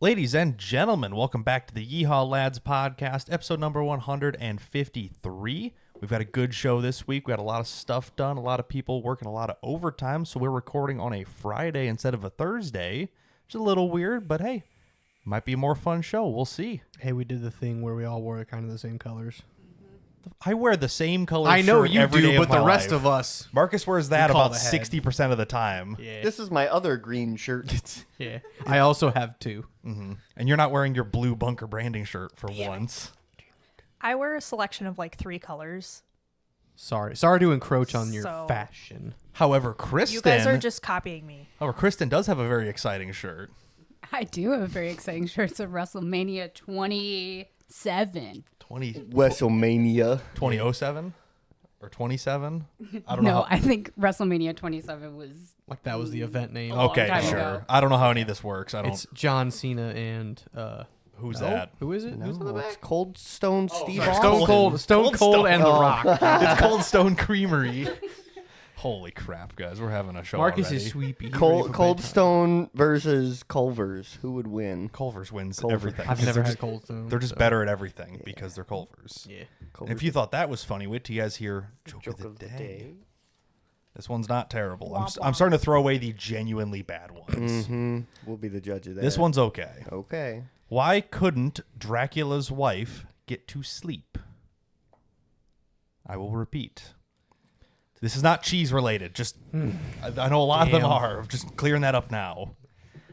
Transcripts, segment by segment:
Ladies and gentlemen, welcome back to the Yeehawlads podcast, episode number 153. We've got a good show this week. We got a lot of stuff done, a lot of people working a lot of overtime, so we're recording on a Friday instead of a Thursday. It's a little weird, but hey, might be a more fun show. We'll see. Hey, we did the thing where we all wore kind of the same colors. I wear the same color I know shirt you every do, day but of my the rest life. of us. Marcus wears that call about ahead. 60% of the time. Yeah. This is my other green shirt. Yeah. I also have two. Mm-hmm. And you're not wearing your blue bunker branding shirt for once. I wear a selection of like 3 colors. Sorry to encroach on your So- fashion. However, Kristen... You guys are just copying me. However, Kristen does have a very exciting shirt. I do have a very exciting shirt. It's a WrestleMania 27. WrestleMania. 2007 or 27? I don't know. No, I think WrestleMania 27 was. Like that was the event name. long Okay, time sure. ago. I don't know how any of this works. I don't. It's John Cena and Who's no? that? Who is it? No, Who's on the it's back? Cold Stone Steve sorry, Austin. Stone Cold and The Rock. It's Cold Stone Creamery. Holy crap, guys! We're having a show. Marcus already. is sweepy. He's ready Cold, for Cold bedtime. Stone versus Culver's. Who would win? Culver's wins Culver. everything. I've because never they're had just, Cold Stone. They're just so- better at everything because they're Culver's. Yeah. And if you thought that was funny, wait till you guys hear joke of the day. This one's not terrible. I'm starting to throw away the genuinely bad ones. Mm-hmm. We'll be the judge of that. This one's okay. Okay. Why couldn't Dracula's wife get to sleep? I will repeat. This is not cheese related. Just I know a lot of them Damn. are. I'm just clearing that up now.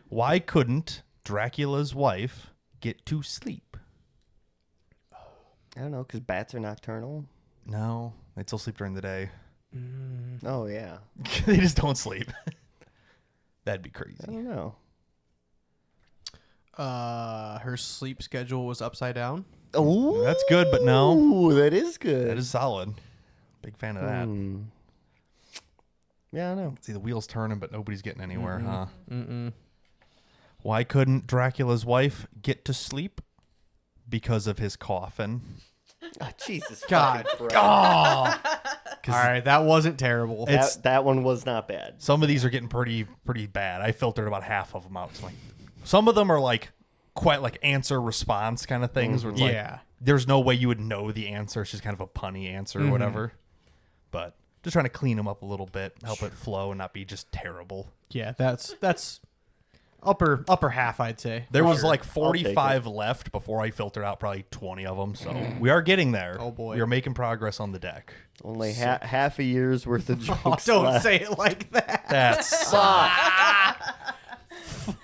Why couldn't Dracula's wife get to sleep? I don't know, because bats are nocturnal. No, they still sleep during the day. Oh, yeah. They just don't sleep. That'd be crazy. I don't know. Her sleep schedule was upside down. Oh, That's good, but no. Ooh, that is good. That is solid. Big fan of that. Yeah, I know. See the wheels turning, but nobody's getting anywhere, huh? Mm-mm. Why couldn't Dracula's wife get to sleep? Because of his coffin. Oh, Jesus. God. fucking Christ. All right, that wasn't terrible. That one was not bad. Some of these are getting pretty bad. I filtered about half of them out. So like, some of them are like quite like answer response kind of things. Where it's like, Yeah. there's no way you would know the answer. It's just kind of a punny answer or whatever. But just trying to clean them up a little bit, help it flow and not be just terrible. Yeah, that's upper half, I'd say. There was like I'll take 45 left before I filtered out probably 20 of them. So we are getting there. Oh, boy. We are making progress on the deck. Only half a year's worth of Oh, jokes don't left. say it like that. That's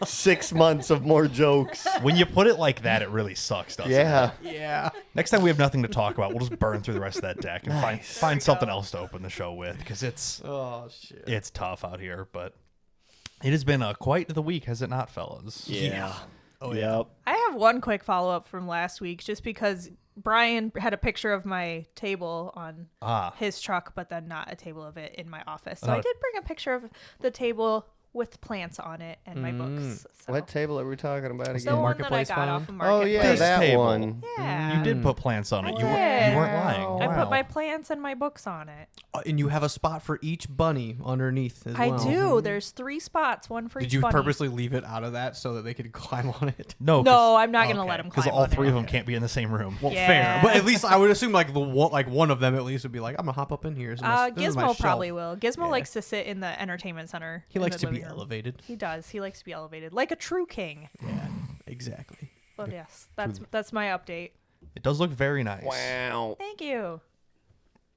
6 months of more jokes. when you put it like that, it really sucks, doesn't it? Yeah. Yeah. Next time we have nothing to talk about, we'll just burn through the rest of that deck and find something else to open the show with because Oh shit. it's tough out here. But it has been quite the week, has it not, fellas? Yeah. Oh yeah. Yep. I have one quick follow-up from last week just because Brian had a picture of my table on his truck, but then not a table of it in my office. So I did bring a picture of the table with plants on it and my books. So. What table are we talking about The again? one Marketplace that I got found? off of Oh, Marketplace. yeah, This that table. one. Yeah. You did put plants on it. You Yeah. weren't lying. I Wow. put my plants and my books on it. And you have a spot for each bunny underneath as I well. do. There's 3 spots, one for Did each you bunny. purposely leave it out of that so that they could climb on it? No, No, I'm not going to let them climb because all on 3 it. of them can't be in the same room. Well, Yeah. fair, but at least I would assume like one of them at least would be like, I'm gonna hop up in here. This is my Gizmo shelf." probably will. Gizmo Yeah. likes to sit in the entertainment center. He in likes the to be living room. elevated. He does. He likes to be elevated, like a true king. Yeah, exactly. But yes, that's my update. It does look very nice. Wow. Thank you.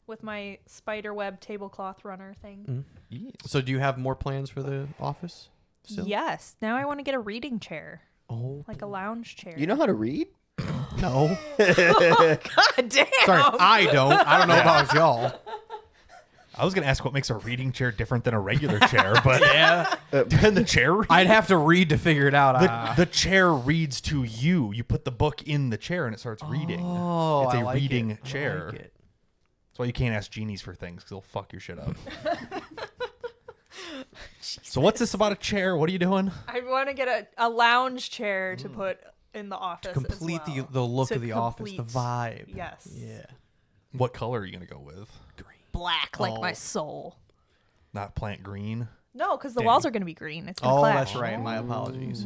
With my spider web tablecloth runner thing. Yes. So, do you have more plans for the office? Still? Yes. Now I want to get a reading chair, Oh like a lounge chair. You know how to read? no. God damn. Sorry, I don't. I don't know about y'all. I was going to ask what makes a reading chair different than a regular chair, but yeah. And the chair reads? I'd have to read to figure it out. The chair reads to you. You put the book in the chair and it starts reading. Oh, it's a I like reading it. I chair. like it. That's why you can't ask genies for things because they'll fuck your shit up. So what's this about a chair? What are you doing? I want to get a lounge chair to put in the office. Complete as well. the look To of the office, the complete- vibe. Yes. Yeah. What color are you going to go with? Green. Black, like Oh. my soul. Not plant green? No, because the Dang. walls are going to be green. It's going to Oh, clash. that's right. My apologies.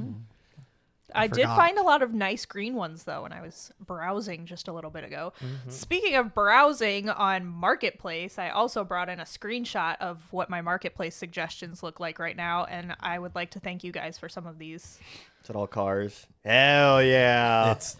I did forgot. find a lot of nice green ones, though, when I was browsing just a little bit ago. Speaking of browsing on Marketplace, I also brought in a screenshot of what my Marketplace suggestions look like right now, and I would like to thank you guys for some of these. Is it all cars? Hell yeah. It's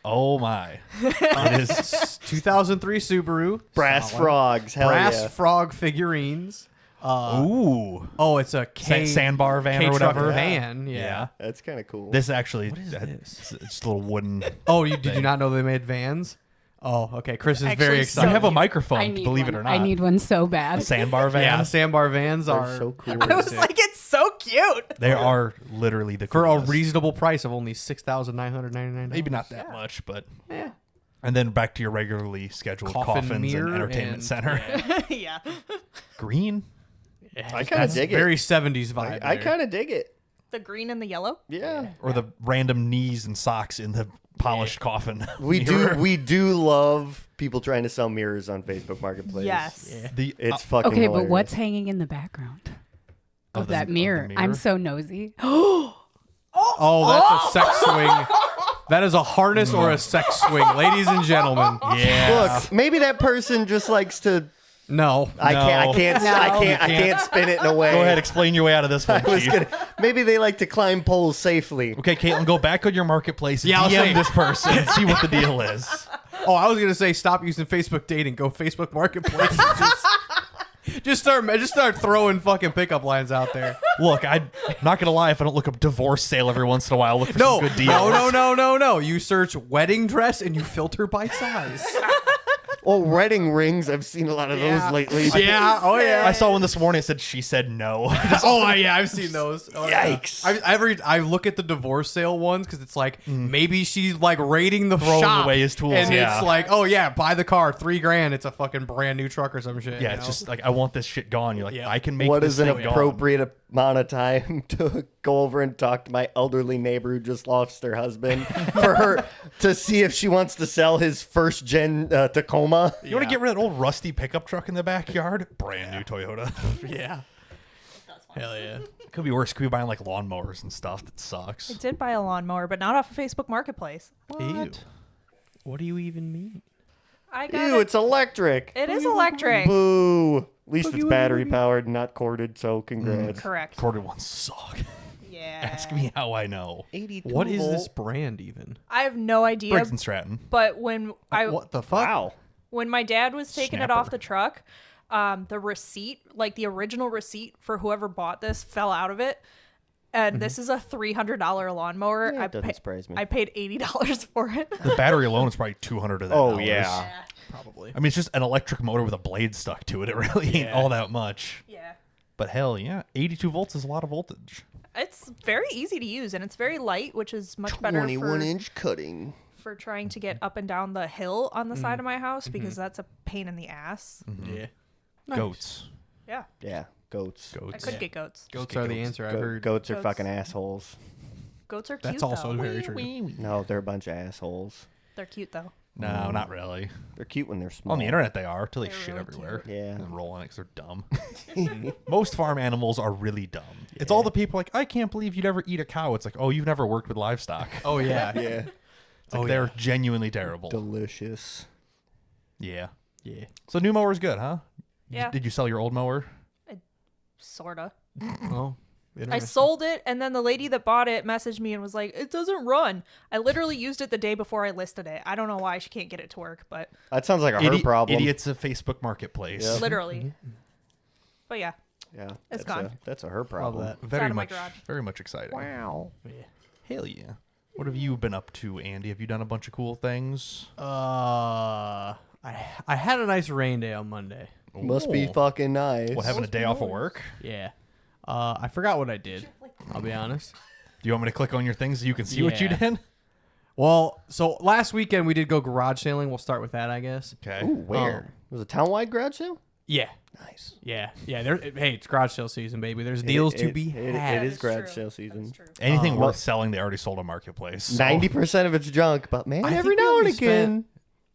oh my. It is 2003 Subaru. Brass Solid. frogs. Hell Brass yeah. frog figurines. ooh. Oh, it's a K Sandbar van or K-truck whatever. van. Yeah. Yeah. That's kind of cool. This actually What is it's just a little wooden. Oh, did you not know they made vans? Oh, okay. Chris is Actually, very You excited. have a I microphone, need believe one. it or not. I need one so bad. Sandbar van. Yeah, sandbar vans They're are so cool. I was like, it's so cute. They are literally the for a coolest. reasonable price of only $6,999. Maybe not that much, but Yeah. and then back to your regularly scheduled Coffin coffins mirror and entertainment and- center. Yeah. Green. I kinda That's dig it. very 70s vibe. I there. kind of dig it. The green and the yellow. Yeah. Or the random knees and socks in the polished coffin. mirror. We do love people trying to sell mirrors on Facebook Marketplace. Yes. Yeah. The It's fucking Okay, hilarious. but what's hanging in the background of that the mirror? mirror? I'm so nosy. Oh, that's a sex swing. That is a harness or a sex swing, ladies and gentlemen. yeah. Look, maybe that person just likes to No. I No. can't spin it in a way. Go ahead, explain your way out of this one. I was Chief. gonna, maybe they like to climb poles safely. Okay, Caitlin, go back on your marketplace and Yeah, I'll DM say- this person and see what the deal is. Oh, I was gonna say stop using Facebook dating. Go Facebook Marketplace. Just start throwing fucking pickup lines out there. Look, I'm not gonna lie. If I don't look up divorce sale every once in a while, look for No, some good deals. no. You search wedding dress and you filter by size. Oh, wedding rings. I've seen a lot of those lately. Yeah. Oh yeah. I saw one this morning. It said she said no. Oh yeah, I've seen those. Oh, yeah. Yikes. I look at the divorce sale ones because it's like maybe she's like raiding the Throwing shop away his tools, and yeah. it's like, oh yeah, buy the car, $3,000. It's a fucking brand new truck or some shit. Yeah, you it's know? just like I want this shit gone. You're like, Yeah. I can make What this is an thing gone. appropriate amount of time to go over and talk to my elderly neighbor who just lost their husband for her to see if she wants to sell his first gen Tacoma? You want to get rid of that old rusty pickup truck in the backyard? Brand new Toyota. yeah. Hell yeah. Could be worse. Could be buying like lawnmowers and stuff. That sucks. I did buy a lawnmower, but not off of Facebook Marketplace. Ew. What do you even mean? I got Ew, it's electric. It is electric. Boo. At least it's battery powered, not corded, so congrats. Correct. Corded ones suck. Yeah. Ask me how I know. 82 What is this volt. brand even? I have no idea. Briggs and Stratton. But when What the fuck? Wow. when my dad was taking it off Snapper. the truck, the receipt, like the original receipt for whoever bought this, fell out of it. And this is a $300 lawnmower. Yeah, it doesn't surprise me. I paid $80 for it. The battery alone is probably $200 of that. Oh, dollars. yeah. Probably. I mean, it's just an electric motor with a blade stuck to it. It really ain't Yeah. all that much. Yeah. But hell yeah, 82 volts is a lot of voltage. It's very easy to use, and it's very light, which is much better 21-inch cutting. for trying to get up and down the hill on the side of my house, because that's a pain in the ass. Yeah. Goats. Yeah. Yeah, goats. I Goats. could get goats. Goats are the answer. I've heard. Goats are Goats. fucking assholes. Goats are cute, That's also though. very true. No, they're a bunch of assals. They're cute, though. No, not really. They're cute when they're small. On the internet, they are till they They're shit really everywhere. Yeah. And roll on it because they're dumb. Most farm animals are really dumb. It's all the people like, I can't believe you'd ever eat a cow. It's like, oh, you've never worked with livestock. Oh yeah. Yeah. It's like they're genuinely terrible. Delicious. Yeah. Yeah. So new mower's good, huh? Yeah. Did you sell your old mower? Sorta. Oh. I sold it, and then the lady that bought it messaged me and was like, it doesn't run. I literally used it the day before I listed it. I don't know why she can't get it to work, but That sounds like a her problem. Idiots of Facebook Marketplace. Yeah. literally. But yeah. Yeah. It's that's gone. That's a her problem. that. Very out of my much, garage. very much exciting. Wow. Hell yeah. What have you been up to, Andy? Have you done a bunch of cool things? I had a nice rain day on Monday. Must be Ooh. fucking nice. What, having a day off of work? Yeah. I forgot what I did. I'll be honest. Do you want me to click on your things so you can see what you Yeah. did? Well, so last weekend we did go garage sailing. We'll start with that, I guess. Okay. Ooh, where? Was it town-wide garage sale? Yeah. Nice. Yeah. Hey, it's garage sale season, baby. There's deals to be had. It is That's garage true. sale season. That's true. Anything well- worth selling, they already sold on Marketplace. So- 90% of it's junk, but man, I every think we now and only again,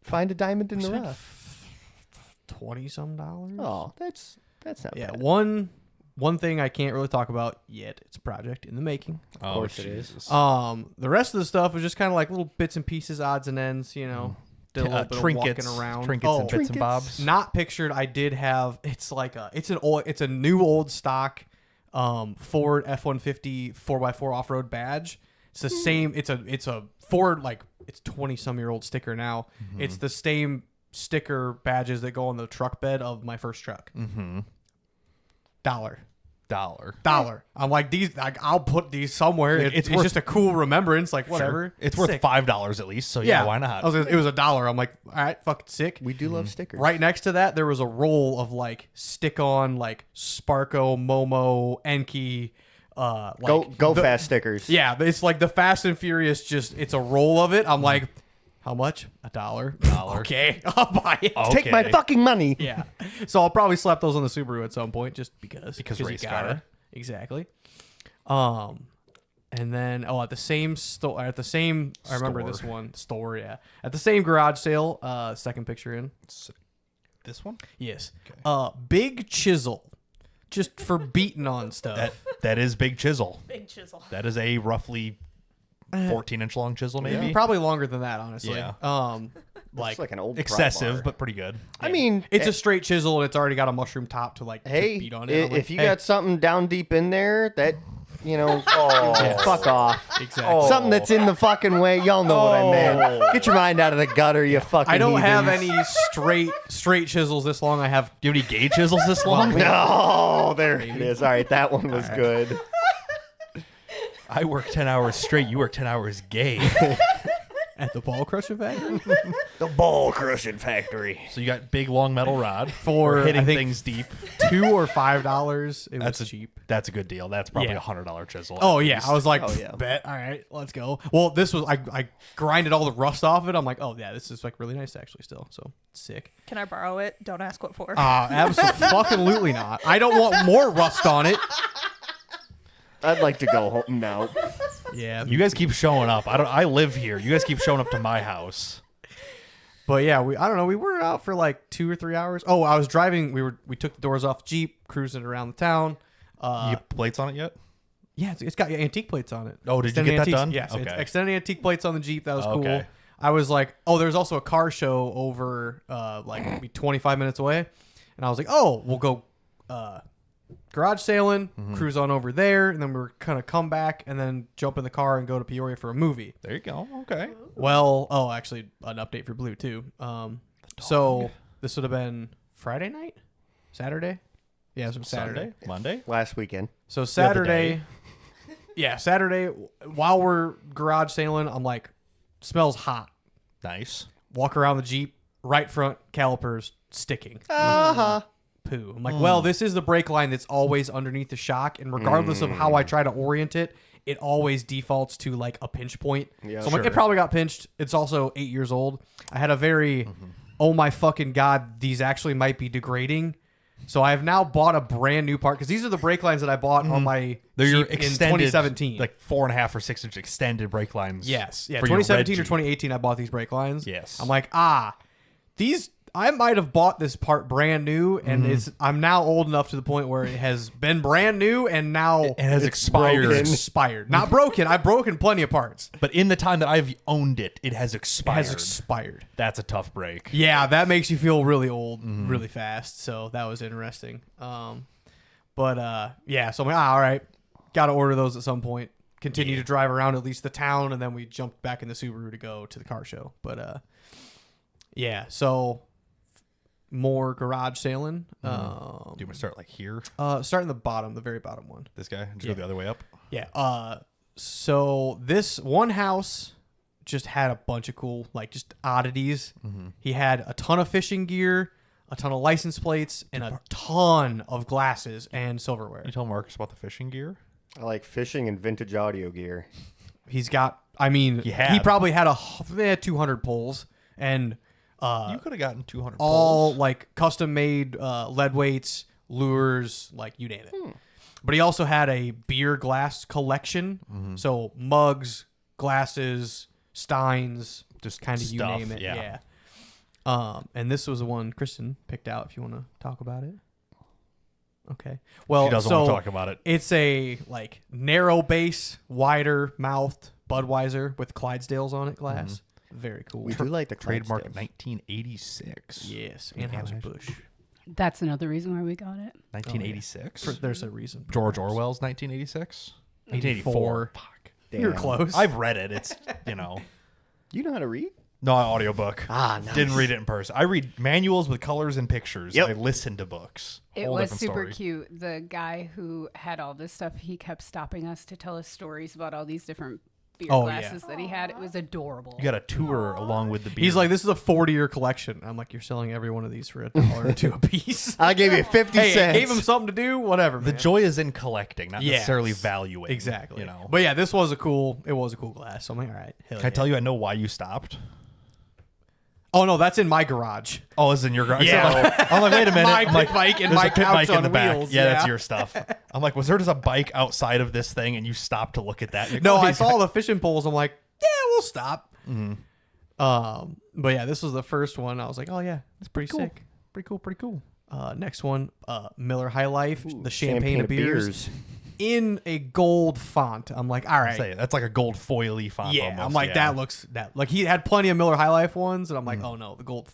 find a diamond in the spent rough. $20-some. Oh, that's not Yeah, bad. one one thing I can't really talk about yet. It's a project in the making. Of course it is. The rest of the stuff was just kind of like little bits and pieces, odds and ends, you know. Did a little bit Trinkets, of walking around. trinkets and bits and bobs. Not pictured. I did have. It's like it's a new old stock Ford F-150 4x4 off-road badge. It's the same. It's a Ford, like, it's 20-some-year-old sticker now. Mm-hmm. It's the same sticker badges that go on the truck bed of my first truck. Mm-hmm. $1. I'm like, these. Like, I'll put these somewhere. It's worth, just a cool remembrance. Like, whatever. Sure. It's worth Sick. $5 at least. So yeah, why not? It was $1. I'm like, all right, fucking sick. We do love stickers. Right next to that, there was a roll of like stick-on, like Sparko, Momo, Enki. Go fast stickers. Yeah, it's like the Fast and Furious. Just it's a roll of it. I'm like, how much? $1. Okay, I'll buy it. Okay. Take my fucking money. Yeah. So I'll probably slap those on the Subaru at some point, just because. Because you race gotta. car. Exactly. And then at the same store, I remember this one store. Yeah, at the same garage sale. Second picture in. This one? Yes. Big chisel, just for beating on stuff. That is big chisel. Big chisel. That is a roughly 14-inch long chisel, maybe. Yeah, probably longer than that, honestly. Yeah. It's like an old excessive, pry bar. but pretty good. I mean, It's a straight chisel and it's already got a mushroom top to like hey, to beat on it. I'm like, if you hey, got something down deep in there that, you know, fuck off. exactly. Something that's in the fucking way, y'all know what I meant. Get your mind out of the gutter, you fucking I don't have heathens. any straight chisels this long. I have. Do you have any gay chisels this long? No, there it is. All right, that one was good. I work 10 hours straight. You work 10 hours gay. At the ball crusher factory The ball crushing factory. So you got big long metal rod for hitting I think things deep. $2 or $5. It That's was cheap. That's a good deal. That's probably Yeah. a $100 chisel. Oh at yeah, least. I was like, yeah. bet. All right, let's go. Well, this was I grinded all the rust off it. I'm like, oh yeah, this is like really nice actually still. So sick. Can I borrow it? Don't ask what for. Absolutely not. I don't want more rust on it. I'd like to go home now. Yeah, You guys keep showing up. I live here. You guys keep showing up to my house. but yeah, I don't know. We were out for like 2 or 3 hours. Oh, I was driving. We took the doors off Jeep, cruising around the town. You have plates on it yet? Yeah, it's got antique plates on it. Oh, did you Extended get that antiques. done? Yes, it's Okay. extended antique plates on the Jeep. That was cool. Okay. I was like, oh, there's also a car show over like maybe 25 minutes away, and I was like, oh, we'll go garage sailing, cruise on over there, and then we're gonna come back and then jump in the car and go to Peoria for a movie. There you go. Okay. Well, actually, an update for Blue too. So this would have been Friday night, Saturday. Yeah, it was Saturday. Sunday? Monday? Last weekend. So other Saturday, yeah, Saturday. While we're garage sailing, I'm like, smells hot. Nice. Walk around the Jeep, right front calipers sticking. Poo. I'm like, well, this is the brake line that's always underneath the shock, and regardless of how I try to orient it, it always defaults to like a pinch point. Yeah. So I'm like, it probably got pinched. It's also 8 years old. I had a very, oh my fucking god, these actually might be degrading. So I have now bought a brand new part because these are the brake lines that I bought on my They're your Jeep in extended, 2017. like 4.5 or 6 inch extended brake lines. Yes. Yeah. for your red 2017 or Jeep. 2018, I bought these brake lines. Yes. I'm like, these, I might have bought this part brand new, and I'm now old enough to the point where it has been brand new, and now It has It's expired. broken. expired. Not broken. I've broken plenty of parts. But in the time that I've owned it, it has It expired. has expired. That's a tough break. Yeah, that makes you feel really old really fast. So that was interesting. But yeah, so I'm like, all right, got to order those at some point. Continue to drive around at least the town, and then we jumped back in the Subaru to go to the car show. But yeah, so more garage sailing. Do you want to start like here? Starting the bottom, the very bottom one. This guy? Just go the other way up? Yeah. So this one house just had a bunch of cool, like, just oddities. He had a ton of fishing gear, a ton of license plates, and a ton of glasses and silverware. You tell Marcus about the fishing gear? I like fishing and vintage audio gear. He's got, I mean, He he had. probably had 200 poles and You could have gotten 200 all poles. like custom made lead weights, lures, like you name it. But he also had a beer glass collection. So mugs, glasses, steins, just kind of you stuff, name it. yeah. Yeah. And this was the one Kristen picked out if you want to talk about it. Okay. Well, She doesn't so want to talk about it. it's a like narrow base, wider mouthed Budweiser with Clydesdales on it glass. Very cool. We do like the Trademark Clydesdales. 1986. Yes, Anheuser-Busch. That's another reason why we got it. 1986. There's a reason. George Orwell's 1986. 1984. Fuck. You're Damn. close. I've read it. It's You know how to read? no audiobook. Ah, nice. Didn't read it in person. I read manuals with colors and pictures. Yep. I listen to books. It Whole was different super story. cute. The guy who had all this stuff, he kept stopping us to tell us stories about all these different beer Oh, yeah. glasses that he had. It was adorable. You got a tour along with the beer. He's like, this is a 40-year collection. I'm like, you're selling every one of these for $1 or $2 a piece. I gave you 50 Hey, cents. gave him something to do, whatever. the man. joy is in collecting, not Yes. necessarily valuing. Exactly. You know. But yeah, this was a cool glass. So I'm like, all right. Hell Can I tell you I know why you stopped? Oh no, that's in my garage. Oh, it's in your garage. Yeah. I'm like, wait a minute. My I'm like, pit bike and there's my a pit couch bike in on the back. wheels, Yeah, that's yeah. your stuff. I'm like, was there just a bike outside of this thing and you stopped to look at that? You're like, No, oh, I he's- saw the fishing poles. I'm like, yeah, we'll stop. But yeah, this was the first one. I was like, oh yeah, it's pretty cool. sick. Pretty cool. Pretty cool. Next one, Miller High Life, Ooh, the champagne of beers, beers. in a gold font. I'm like, all right. Say it. That's like a gold foily font. Yeah, almost. I'm like, yeah. that looks that like he had plenty of Miller High Life ones, and I'm like, oh no, the gold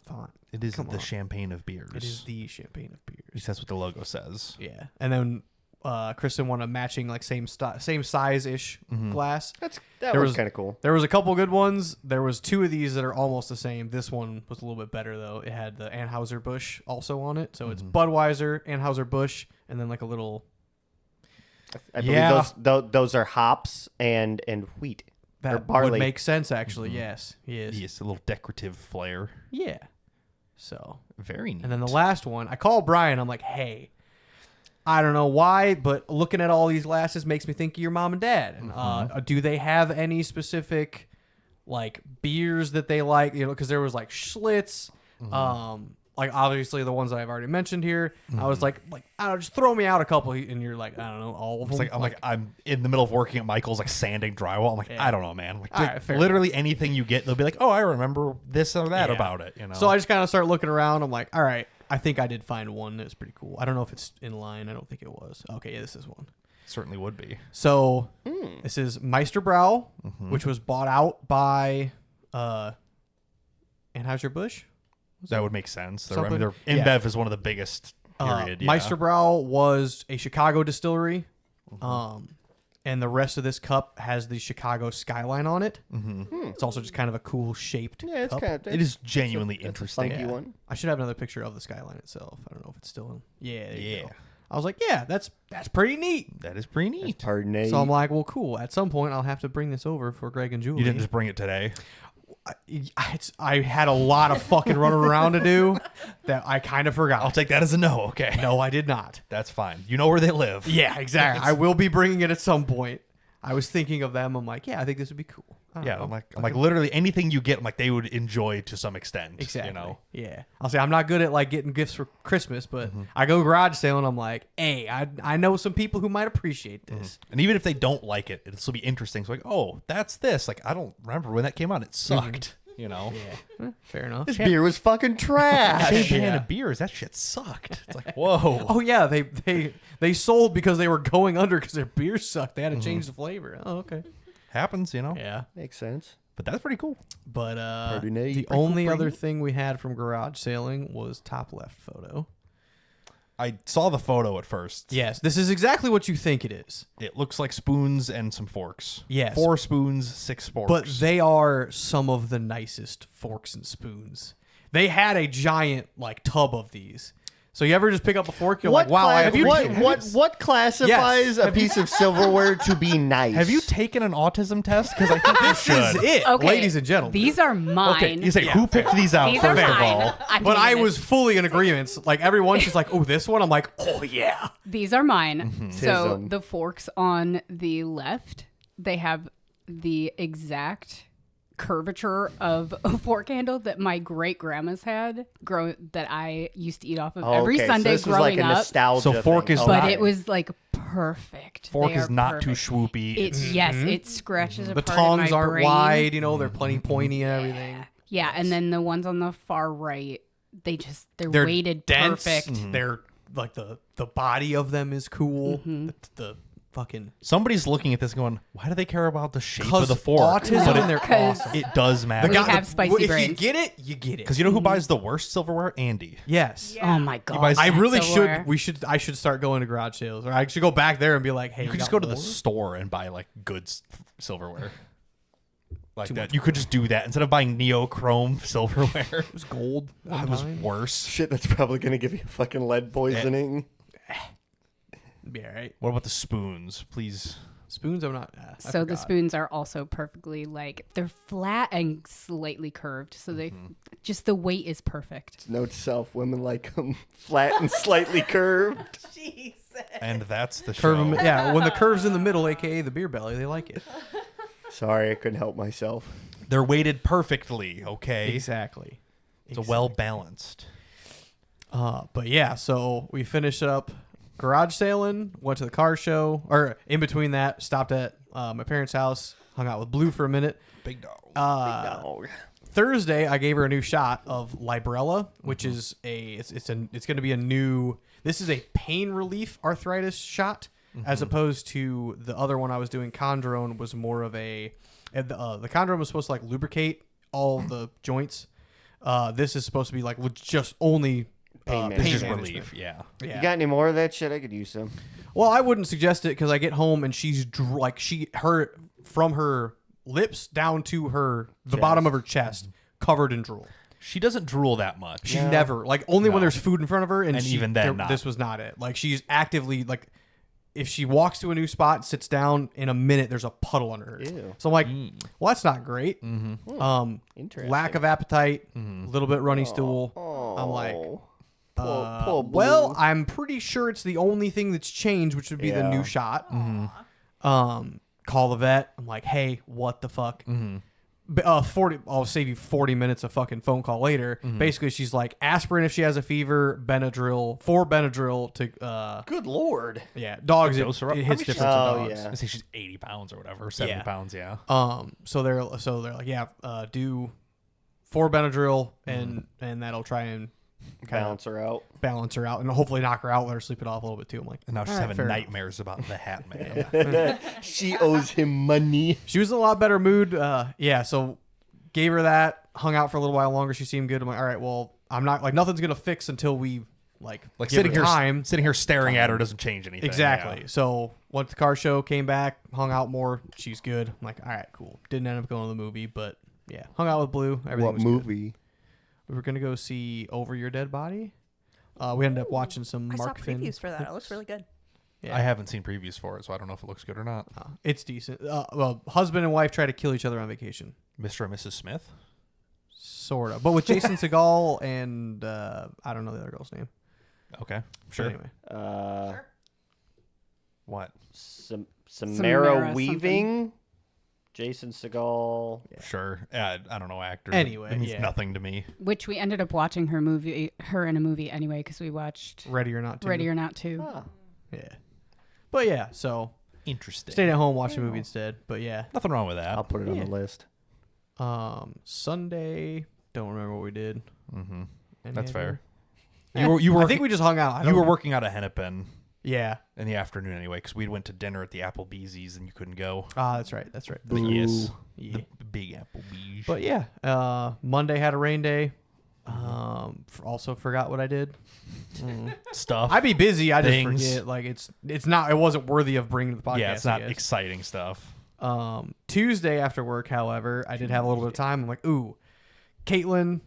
font. It is Come the on. champagne of beers. It is the champagne of At beers. least that's what the logo says. Yeah, and then Kristen won a matching like same size ish glass. That There was was- kind of cool. There was a couple good ones. There was two of these that are almost the same. This one was a little bit better though. It had the Anheuser-Busch also on it, so it's Budweiser, Anheuser-Busch, and then like a little I believe Yeah. those are hops and wheat. Or that barley. would make sense actually. Yes, he is. Yes, a little decorative flair. Yeah. So, Very neat. and then the last one, I called Brian. I'm like, hey, I don't know why, but looking at all these glasses makes me think of your mom and dad. And do they have any specific like beers that they like? You know, because there was like Schlitz, like obviously the ones that I've already mentioned here. I was like, I don't know, just throw me out a couple, and you're like, I don't know, all of them. It's like I'm in the middle of working at Michael's, like sanding drywall. I'm like, Yeah. I don't know, man. Like, All right, fair literally anything you get, they'll be like, oh, I remember this or that Yeah. about it. You know. So I just kind of start looking around. I'm like, all right, I think I did find one that's pretty cool. I don't know if it's in line. I don't think it was. Okay, yeah, this is one. certainly would be. So this is Meisterbrau, which was bought out by Anheuser-Busch. That would make sense. I Something- mean, yeah. InBev is one of the biggest. Period. Yeah. Meisterbrau was a Chicago distillery, and the rest of this cup has the Chicago skyline on it. It's also just kind of a cool shaped Yeah, it's cup. kind of. It is genuinely That's a interesting. funky Yeah. one. I should have another picture of the skyline itself. I don't know if it's still in. Yeah, there you Yeah. go. I was like, yeah, that's pretty neat. That is pretty neat. Pardon So I'm like, well, cool. At some point, I'll have to bring this over for Greg and Julie. You didn't just bring it today. I had a lot of fucking running around to do that I kind of forgot. I'll take that as a no. Okay. No, I did not. That's fine. You know where they live. Yeah, exactly. I will be bringing it at some point. I was thinking of them. I'm like, yeah, I think this would be cool. I don't Yeah, know. I'm like literally anything you get, I'm like they would enjoy to some extent. Exactly. You know. Yeah. I'll say I'm not good at like getting gifts for Christmas, but I go garage sale and I'm like, hey, I know some people who might appreciate this. And even if they don't like it, it'll still be interesting. So like, oh, that's this. Like I don't remember when that came out. It sucked. You know. Yeah. Fair enough. This beer was fucking trash. Champagne Yeah. of beers. That shit sucked. It's like whoa. Oh yeah, they sold because they were going under because their beer sucked. They had to change the flavor. Oh, okay. Happens. You know. Yeah. Makes sense. But that's pretty cool. But Pardonnay. the Pretty only cool, other pretty thing we had from garage sailing was top left photo. I saw the photo at first. Yes, this is exactly what you think it is. It looks like spoons and some forks. Yes. 4 spoons, 6 forks. But they are some of the nicest forks and spoons. They had a giant like tub of these. So you ever just pick up a fork, you're like, wow, I appreciate this. what classifies a piece of silverware to be nice? have you taken an autism test? Because I think you This is should. it, Okay, ladies and gentlemen. These are mine. Okay, you say who picked these out These are first of mine. all? I'm But I taking was this. fully in agreement. Like everyone, she's like, "Oh, this one." I'm like, "Oh yeah." These are mine. So Tism. the forks on the left, they have the exact curvature of a fork handle that my great grandma's had that I used to eat off of Oh, every okay, Sunday so this was growing like a up. nostalgia So fork thing. is Oh, But not- it was like perfect. Fork They is are not too perfect. swoopy. It's yes, it scratches The apart in tongs my aren't brain. wide, you know, they're plenty pointy and everything. Yeah, and then the ones on the far right, they're They're weighted dense. perfect. They're like the body of them is cool. The fucking Somebody's looking at this going, why do they care about the shape of 'cause the fork? autism But in their awesome. it does matter. We have spicy if you brains. get it, you get it. Because you know who buys the worst silverware? Andy. Yes. Oh my god! buys- I that's really silverware. I should start going to garage sales, or I should go back there and be like, hey, You could just got go to the more? store and buy like good silverware. Like that. You could just do that instead of buying neochrome silverware. It was gold. It was worse. Shit, that's probably gonna give you fucking lead poisoning. Be all right. What about the spoons? Please. Spoons, I'm not. I So the forgot. spoons are also perfectly like they're flat and slightly curved, so they just the weight is perfect. Note to self: women like them flat and slightly curved. Jesus. And that's the Curve show. 'em- yeah, when the curve's in the middle, aka the beer belly, they like it. Sorry, I couldn't help myself. They're weighted perfectly, okay? Exactly. So well balanced. But yeah, so we finished up garage sailing, went to the car show, or in between that, stopped at my parents' house, hung out with Blue for a minute. Big dog. No. Thursday, I gave her a new shot of Librela, which is it's going to be a new. This is a pain relief arthritis shot, as opposed to the other one I was doing. Condrone was more of a. The Condrone was supposed to like lubricate all the joints. This is supposed to be like just only Pain It's management. just management. relief, yeah. Yeah. You got any more of that shit? I could use some. Well, I wouldn't suggest it because I get home and she's from her lips down to the bottom of her chest covered in drool. She doesn't drool that much. She never only when No. there's food in front of her, and even then not. this was not it. Like she's actively like, if she walks to a new spot and sits down in a minute, there's a puddle under her. Ew. So I'm like, well, that's not great. Interesting. Lack of appetite, a little bit runny stool. I'm like, poor Blue. well, I'm pretty sure it's the only thing that's changed, which would be the Yeah. new shot. Call the vet. I'm like, hey, what the fuck? 40. I'll save you 40 minutes of fucking phone call later. Basically, she's like, aspirin if she has a fever, Benadryl, 4 Benadryl to Good lord. yeah, dogs. It, Dose her up. it How hits much different Oh, to dogs. yeah. I say she's 80 pounds or whatever, 70 Yeah. pounds, yeah. So they're like, yeah, do 4 Benadryl and that'll try and Balance her out. balance her out and hopefully knock her out, let her sleep it off a little bit too. I'm like, And now she's all right, having fair enough. nightmares about the Hat Man. She owes him money. She was in a lot better mood. Yeah, so gave her that, hung out for a little while longer. She seemed good. I'm like, all right, well, I'm not like nothing's gonna fix until we like Like give sitting her here, time. sitting here staring at her doesn't change anything. Exactly. So went to the car show, came back, hung out more. She's good. I'm like, all right, cool. Didn't end up going to the movie, but yeah, hung out with Blue. Everything What was good. movie? We were gonna go see Over Your Dead Body. We ended up watching some I saw Mark Finn. previews for that. It looks really good. Yeah. I haven't seen previews for it, so I don't know if it looks good or not. It's decent. Well, husband and wife try to kill each other on vacation, Mr. and Mrs. Smith? sort of, but with Jason Segel and I don't know the other girl's name. Okay, But sure. anyway, What? Samara Samara Weaving? Jason Segel. Sure. I don't know actors. Anyway, it means yeah. nothing to me. Which we ended up watching her in a movie anyway because we watched Ready or Not. Ready or Not 2. Ah. Yeah. But yeah, so Interesting. stayed at home, watched the movie instead. But yeah, Nothing wrong with that. I'll put it on Yeah. the list. Sunday, don't remember what we did. Mm-hmm. Any That's idea? fair. You were I think we just hung out. I you were don't- working out of Hennepin Yeah. in the afternoon anyway, because we went to dinner at the Applebee's and you couldn't go. Ah, that's right. That's right. But yes, Yeah. the big Applebee's. But yeah, Monday had a rain day. Also forgot what I did. stuff. I'd be busy. I just Things. forget. Like it wasn't worthy of bringing to the podcast. yeah, it's I not guess. exciting stuff. Tuesday after work, however, I did have a little bit of time. I'm like, ooh, Caitlin's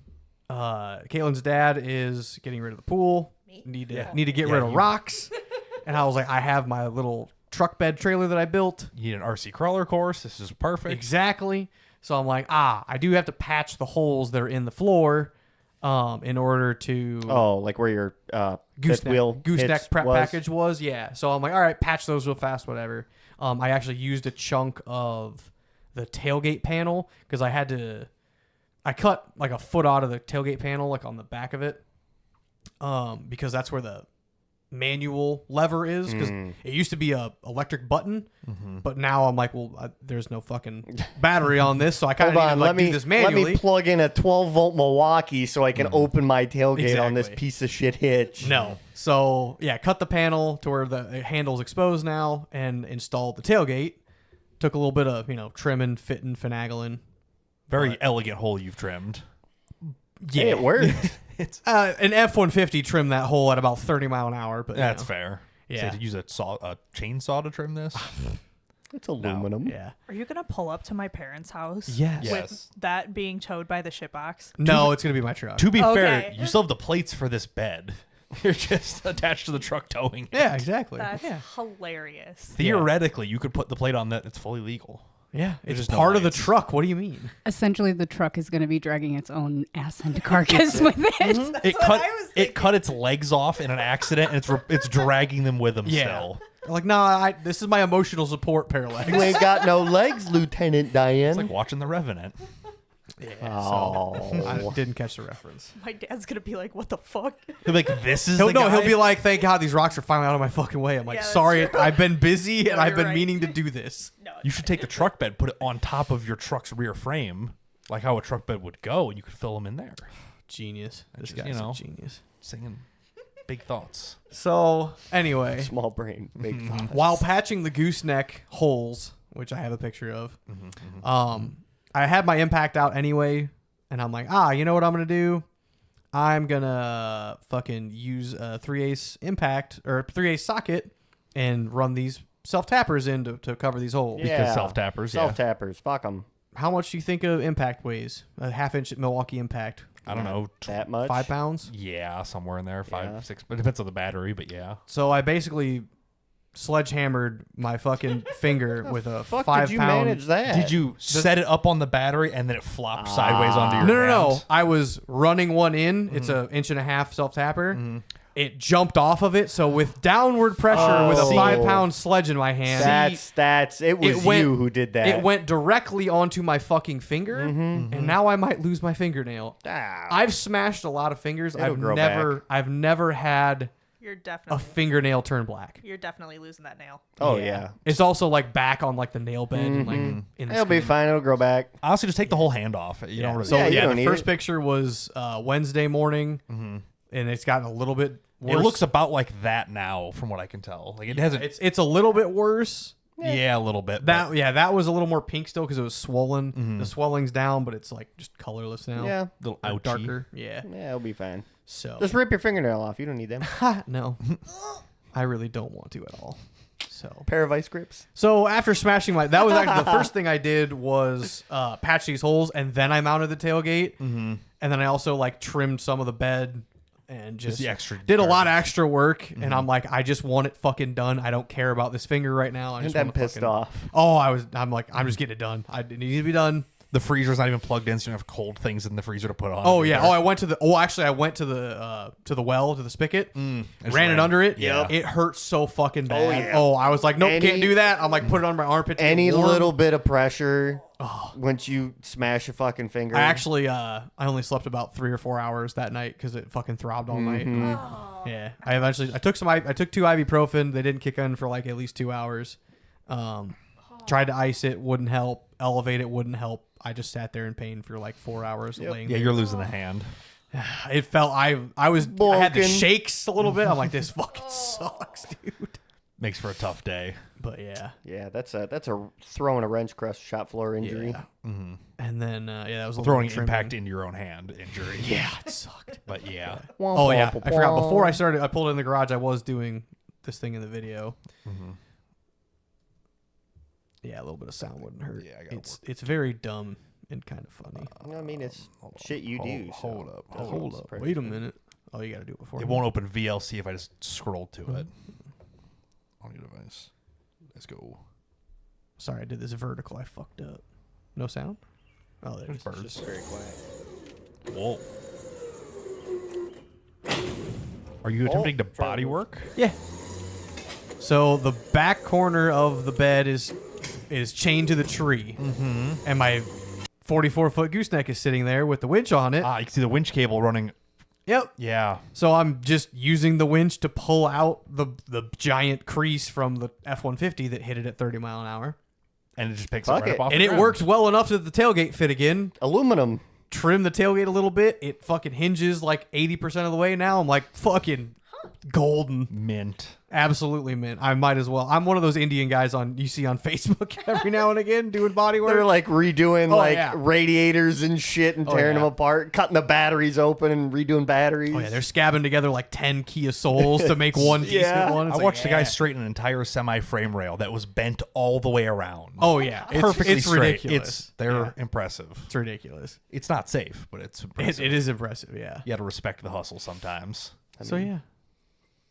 dad is getting rid of the pool. Need to get rid of rocks. And I was like, I have my little truck bed trailer that I built. You need an RC crawler course. This is perfect. Exactly. So I'm like, I do have to patch the holes that are in the floor, in order to Oh, like where your fifth wheel gooseneck hitch prep was? package was. Yeah. So I'm like, all right, patch those real fast, whatever. I actually used a chunk of the tailgate panel because I cut like a foot out of the tailgate panel, like on the back of it, because that's where the manual lever is, because it used to be a electric button, but now I'm like, well, there's no fucking battery on this, so I kind of need to like, do this manually. Let me plug in a 12-volt Milwaukee so I can open my tailgate on this piece of shit hitch. No. So, yeah, cut the panel to where the handle's exposed now and installed the tailgate. Took a little bit of, trimming, fitting, finagling. Very elegant hole you've trimmed. Yeah, Hey, it worked. It's an F-150 trimmed that hole at about 30 mile an hour. But that's fair. Yeah. So to use a chainsaw to trim this? It's aluminum. Yeah. Are you gonna pull up to my parents' house? Yes. Yes. With that being towed by the shitbox? No, it's going to be my truck. To be fair, Okay. you still have the plates for this bed. You're just attached to the truck towing it. Yeah, exactly. That's hilarious. Theoretically, you could put the plate on that. It's fully legal. Yeah, There's it's just no part of the lights. truck. What do you mean? Essentially, the truck is going to be dragging its own ass into carcass with it. It cut its legs off in an accident, and it's dragging them with them still. Like, nah, this is my emotional support parallax. You ain't got no legs, Lieutenant Diane. It's like watching The Revenant. I didn't catch the reference. My dad's gonna be like, "What the fuck?" He'll be like, this is He'll the guy? be like, thank God these rocks are finally out of my fucking way. I'm like, Yeah, that's sorry, true. I've been busy and No, I've you're been right. meaning to do this. No, You should take the truck bed, put it on top of your truck's rear frame, like how a truck bed would go, and you could fill them in there. Genius. This just, guy's a genius. Singing big thoughts. So, anyway, Small brain, big thoughts. while patching the gooseneck holes, which I have a picture of, I had my impact out anyway, and I'm like, you know what I'm going to do? I'm going to fucking use a 3/8 impact or 3/8 socket and run these self-tappers in to cover these holes. Because self-tappers, yeah. Self-tappers, fuck them. How much do you think a impact weighs? A 1/2-inch Milwaukee impact? I don't know. That much? 5 pounds? Yeah, somewhere in there. 5, Yeah. 6. But it depends on the battery, but yeah. So I basically sledgehammered my fucking finger with a Fuck, 5 did you pound. manage that? Did you set it up on the battery and then it flopped sideways onto your No. hand? I was running one in. It's a 1.5-inch self tapper. It jumped off of it. So with downward pressure, with a Oh. 5-pound sledge in my hand, It was you who did that. It went directly onto my fucking finger, and now I might lose my fingernail. Ah. I've smashed a lot of fingers. It'll grow back. I've never had you're a definitely fingernail turn black. you're definitely losing that nail. Oh, yeah. It's also like back on like the nail bed and like in the It'll be skin. fine. It'll grow back. Honestly, just take the whole hand off. You don't really. So Yeah, you yeah, don't the need first it. picture was Wednesday morning, and it's gotten a little bit worse. It looks about like that now, from what I can tell. Like it hasn't. It's a little bit worse. Yeah, a little bit. That was a little more pink still because it was swollen. The swelling's down, but it's like just colorless now. Yeah. little Or ouchy. darker. Yeah. Yeah, it'll be fine. So Just rip your fingernail off. You don't need them. no, I really don't want to at all. Pair of ice grips. So after smashing that was actually the first thing I did was patch these holes, and then I mounted the tailgate, and then I also like trimmed some of the bed and just the extra did a lot of extra work. And I'm like, I just want it fucking done. I don't care about this finger right now. I And just I'm want to pissed fucking, off. Oh, I'm like, I'm just getting it done. It needs to be done. The freezer's not even plugged in, so you don't have cold things in the freezer to put on. Oh yeah. Oh, I went to the well, to the spigot, ran it under it. Yeah. It hurt so fucking bad. yeah. Oh, I was like, nope, Any- can't do that. I'm like, put it on my armpit. to get Any warm. little bit of pressure once you smash a fucking finger. I actually, I only slept about 3 or 4 hours that night because it fucking throbbed all night. Yeah. I took I took 2 ibuprofen. They didn't kick in for like at least 2 hours. Tried to ice it, wouldn't help. Elevate it, wouldn't help. I just sat there in pain for like 4 hours laying Yeah, there. you're losing the hand. It felt I had the Bulking. shakes a little bit. I'm like, this fucking sucks, dude. Makes for a tough day. But yeah. Yeah, that's a throwing a wrench across shop floor injury. Yeah. And then that was a Throwing little impact into your own hand injury. Yeah, it sucked. But yeah. Oh yeah, I forgot. Before I started, I pulled it in the garage. I was doing this thing in the video. Yeah, a little bit of sound wouldn't hurt. Yeah, I gotta it's very dumb and kind of funny. I mean, it's shit you do. Hold up. Hold up. Wait a minute. Oh, you got to do it before. It won't open VLC if I just scroll to it on your device. Let's go. Sorry, I did this vertical. I fucked up. No sound? Oh, there it is. Birds. Just very quiet. Whoa. Are you attempting to body work? Yeah. So the back corner of the bed is chained to the tree, and my 44-foot gooseneck is sitting there with the winch on it. You can see the winch cable running Yep. Yeah. So I'm just using the winch to pull out the giant crease from the F-150 that hit it at 30 mile an hour. And it just picks Fuck it right it. up off And the it ground. worked well enough that the tailgate fit again. Aluminum. Trim the tailgate a little bit. It fucking hinges like 80% of the way now. I'm like fucking golden. Mint. Absolutely, man. I might as well. I'm one of those Indian guys you see on Facebook every now and again doing body work. They're like redoing yeah. radiators and shit and tearing yeah. them apart, cutting the batteries open and redoing batteries. Oh yeah, they're scabbing together like 10 Kia Souls to make one decent Yeah. one. It's I like, watched a guy yeah. straighten an entire semi-frame rail that was bent all the way around. Oh yeah, perfectly it's straight. ridiculous. They're impressive. It's ridiculous. It's not safe, but it's impressive. It is impressive. Yeah. You got to respect the hustle sometimes. So yeah,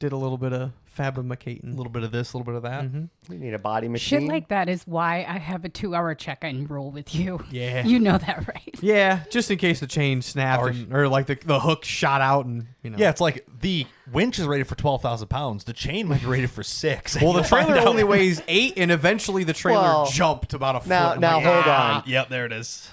did a little bit of A fabricating. little bit of this, a little bit of that. We need a body machine. Shit like that is why I have a 2-hour check-in roll with you. Yeah. You know that, right? Yeah, just in case the chain snapped or like the hook shot out and Yeah, it's like the winch is rated for 12,000 pounds. The chain might be rated for 6. Well, the You'll find trailer out. only weighs 8, and eventually the trailer Well, jumped about a foot. Now, I'm now like, hold "Ah." on. Yep, there it is.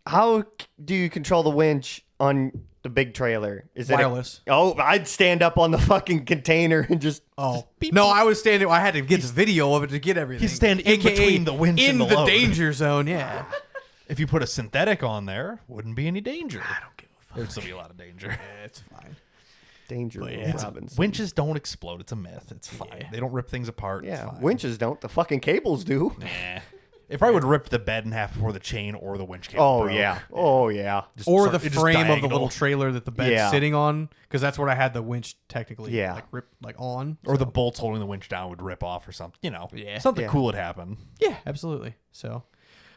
How do you control the winch on the big trailer? Is it Wireless. I'd stand up on the fucking container and just. Oh no! I was standing. I had to get the video of it to get everything. He's standing in AKA between the winch in and the the load. danger zone. Yeah, If you put a synthetic on there, wouldn't be any danger. I don't give a fuck. There'd still be a lot of danger. it's fine. Danger, yeah. Robinson. Winches don't explode. It's a myth. It's fine. They don't rip things apart. It's Yeah, fine. winches don't. The fucking cables do. Nah. It probably would rip the bed in half before the chain or the winch cable Oh broke. yeah. Oh yeah. Just Or start- the it just frame of the diagonal. little trailer that the bed's Yeah. sitting on, because that's what I had the winch technically. Yeah. like ripped like on. Or the bolts holding the winch down would rip off or something. You know, Yeah. something Yeah. cool would happen. Yeah, absolutely. So,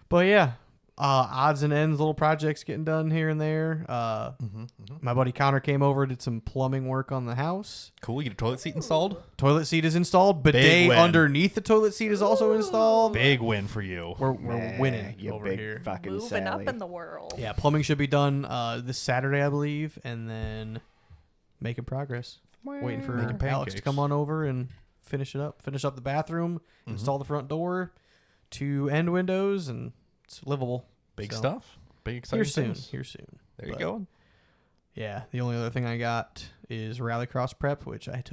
but yeah, odds and ends, little projects getting done here and there. My buddy Connor came over, did some plumbing work on the house. Cool. You get a toilet seat installed. Toilet seat is installed. Big Bidet win. underneath the toilet seat is also installed. Big win for you. We're Nah, winning you over big here. fucking Moving Sally. up in the world. Yeah, plumbing should be done this Saturday, I believe, and then making progress. Waiting for Making Alex to pancakes. come on over and finish it up. Finish up the bathroom, install the front door, 2 end windows, and it's livable. Big So, stuff. Big exciting Here soon. things. Here soon. There you But, go. Yeah, the only other thing I got is Rallycross prep, which I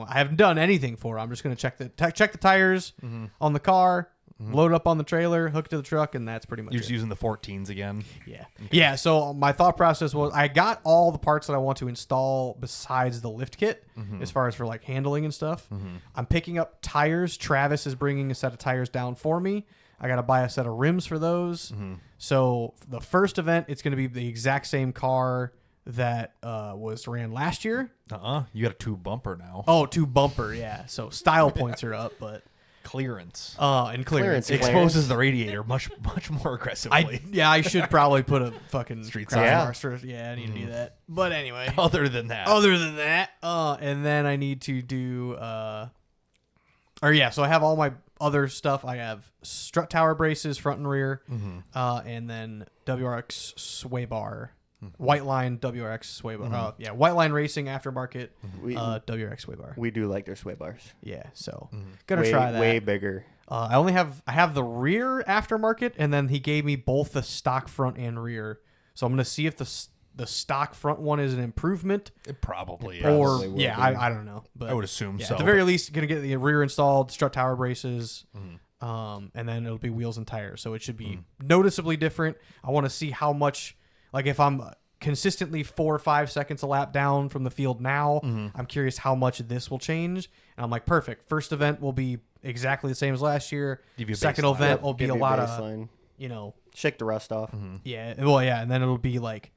haven't done anything for. I'm just gonna check the tires on the car, load up on the trailer, hook to the truck, and that's pretty much You're it. just using the 14s again. Yeah. Yeah. So my thought process was I got all the parts that I want to install besides the lift kit as far as for like handling and stuff. I'm picking up tires. Travis is bringing a set of tires down for me. I got to buy a set of rims for those. So the first event, it's going to be the exact same car that was ran last year. You got a 2 bumper now. Oh, 2 bumper. Yeah. So style points are up, but Clearance. and clearance. Clearance. Exposes the radiator much more aggressively. I should probably put a fucking Street crossbar sign. stri- Yeah, I need to do that. But anyway. Other than that. Other than that, and then I need to do, so I have all my other stuff. I have strut tower braces, front and rear, and then WRX sway bar, white line WRX sway bar. White line racing aftermarket, WRX sway bar. We do like their sway bars. Yeah, so gonna way, try that. Way bigger. I have the rear aftermarket, and then he gave me both the stock front and rear. So I'm gonna see if the stock front one is an improvement. It probably is. Or Probably will be. I don't know, but I would assume yeah, so. At the very least, gonna get the rear installed, strut tower braces, and then it'll be wheels and tires. So it should be noticeably different. I want to see how much, like if I'm consistently 4 or 5 seconds a lap down from the field now, I'm curious how much this will change. And I'm like, perfect. First event will be exactly the same as last year. Give you a Second baseline. event will be Give a you lot baseline. of, Shake the rust off. yeah, well, yeah, and then it'll be like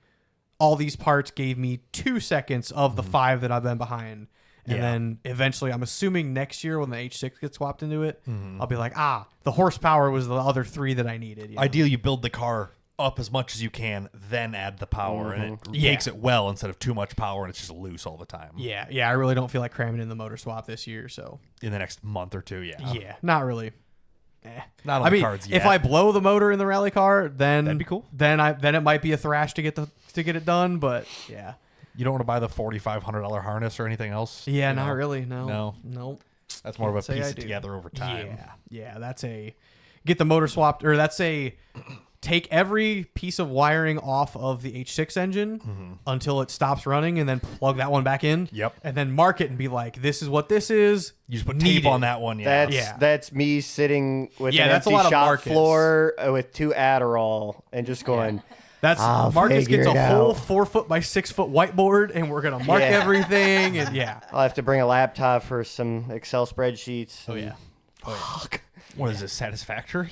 all these parts gave me 2 seconds of the 5 that I've been behind. And then eventually, I'm assuming next year when the H6 gets swapped into it, I'll be like, the horsepower was the other 3 that I needed. You know? Ideally, you build the car up as much as you can, then add the power, and it Yeah. makes it well instead of too much power and it's just loose all the time. Yeah, I really don't feel like cramming in the motor swap this year, so In the next month or 2, yeah, not really. Not on I the mean, cards yet. if I blow the motor in the rally car, then That'd be cool. Then it might be a thrash to get it done, but yeah, You don't want to buy the $4,500 harness or anything else? yeah, you not know? really. No, No. nope. That's more of a Say piece I it do. together over time. Yeah, that's a get the motor swapped, or that's a take every piece of wiring off of the H6 engine until it stops running, and then plug that one back in. Yep. And then mark it and be like, this is what this is. You just put tape on that one. Yeah. That's me sitting with an that's a empty lot of shop Marcus. floor with 2 Adderall and just going, That's I'll Marcus figure gets a it whole out. 4 foot by 6 foot whiteboard, and we're gonna mark Yeah. everything. And I'll have to bring a laptop for some Excel spreadsheets. oh yeah, What is this, Satisfactory?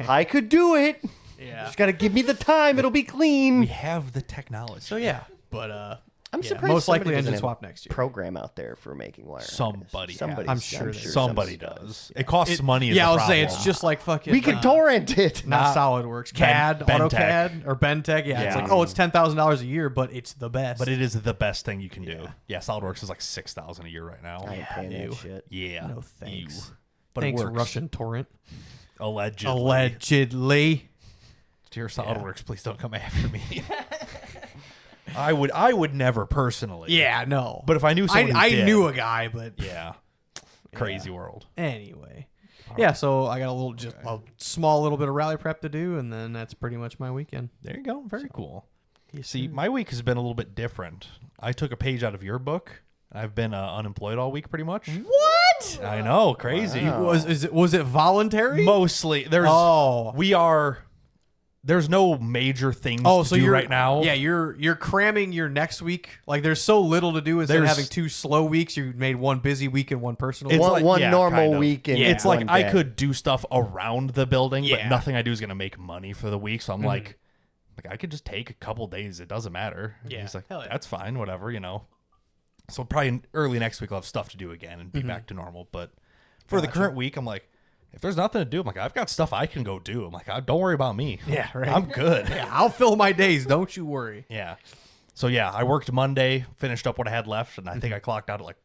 I could do it. yeah. Just got to give me the time. It'll be We clean. have the technology. So yeah, but I'm yeah, surprised most likely somebody doesn't engine have swap next year. program out there for making wire. Somebody Somebody. has. I'm sure Somebody somebody does. It costs money. Is Yeah, the I was saying problem. it's just like fucking. We could torrent it. not SolidWorks, CAD, Ben AutoCAD, or BenTech. Yeah, it's Yeah. like, oh, it's $10,000 a year, but it's the best. But it is the best thing you can do. Yeah, SolidWorks is like $6,000 a year right now. I ain't paying ew. that shit. Yeah. no thanks. Ew. But Thanks, it works. Russian torrent. Allegedly. Allegedly. Dear SolidWorks, please don't come after me. I would never personally. Yeah, no. But if I knew someone who I did, knew a guy, but Yeah. Crazy world. anyway. Yeah, so I got a small little bit of rally prep to do, and then that's pretty much my weekend. There you go. Very cool. Yes, See, sir. my week has been a little bit different. I took a page out of your book. I've been unemployed all week pretty much. What? I know. Crazy. Wow. Was it voluntary? Mostly. There's no major things to do you're right now. Yeah, you're cramming your next week. Like there's so little to do instead of There's- having 2 slow weeks. You made 1 busy week and 1 personal. It's week. One, like- one yeah, normal kind of. week. In It's one like I day. could do stuff around the building, but Yeah. nothing I do is going to make money for the week. So I'm like I could just take a couple days. It doesn't matter. And Yeah. He's like, Hell yeah. that's fine, whatever, So probably early next week I'll have stuff to do again and be back to normal. But for the current week, I'm like, if there's nothing to do, I'm like, I've got stuff I can go do. I'm like, don't worry about me. Yeah, right. I'm good. Yeah, I'll fill my days. Don't you worry. Yeah. So yeah, I worked Monday, finished up what I had left, and I think I clocked out at like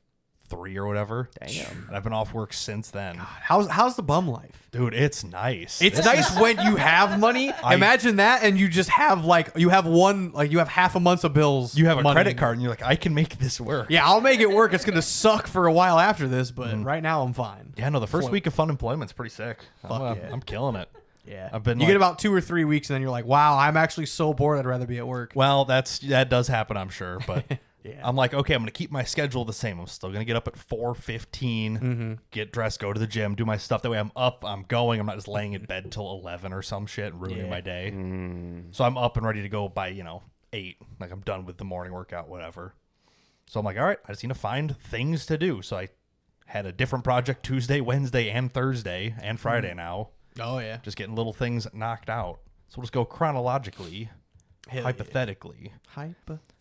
3 or whatever. Damn. And I've been off work since then. How's the bum life? Dude, it's nice. It's nice when you have money. Imagine that, and you just have you have half a month's of bills. You have a money. credit card, and you're like, I can make this work. Yeah, I'll make it work. It's gonna suck for a while after this, but right now I'm fine. Yeah, no, the first week of fun employment's pretty sick. yeah. I'm killing it. Yeah, I've been You get about 2 or 3 weeks, and then you're like, wow, I'm actually so bored. I'd rather be at work. Well, that does happen, I'm sure. But Yeah. I'm like, okay, I'm going to keep my schedule the same. I'm still going to get up at 4:15, get dressed, go to the gym, do my stuff. That way I'm up, I'm going. I'm not just laying in bed till 11 or some shit and ruining my day. So I'm up and ready to go by, 8. Like I'm done with the morning workout, whatever. So I'm like, all right, I just need to find things to do. So I had a different project Tuesday, Wednesday, and Thursday, and Friday now. Oh yeah, Just getting little things knocked out. So we'll just go chronologically, hypothetically.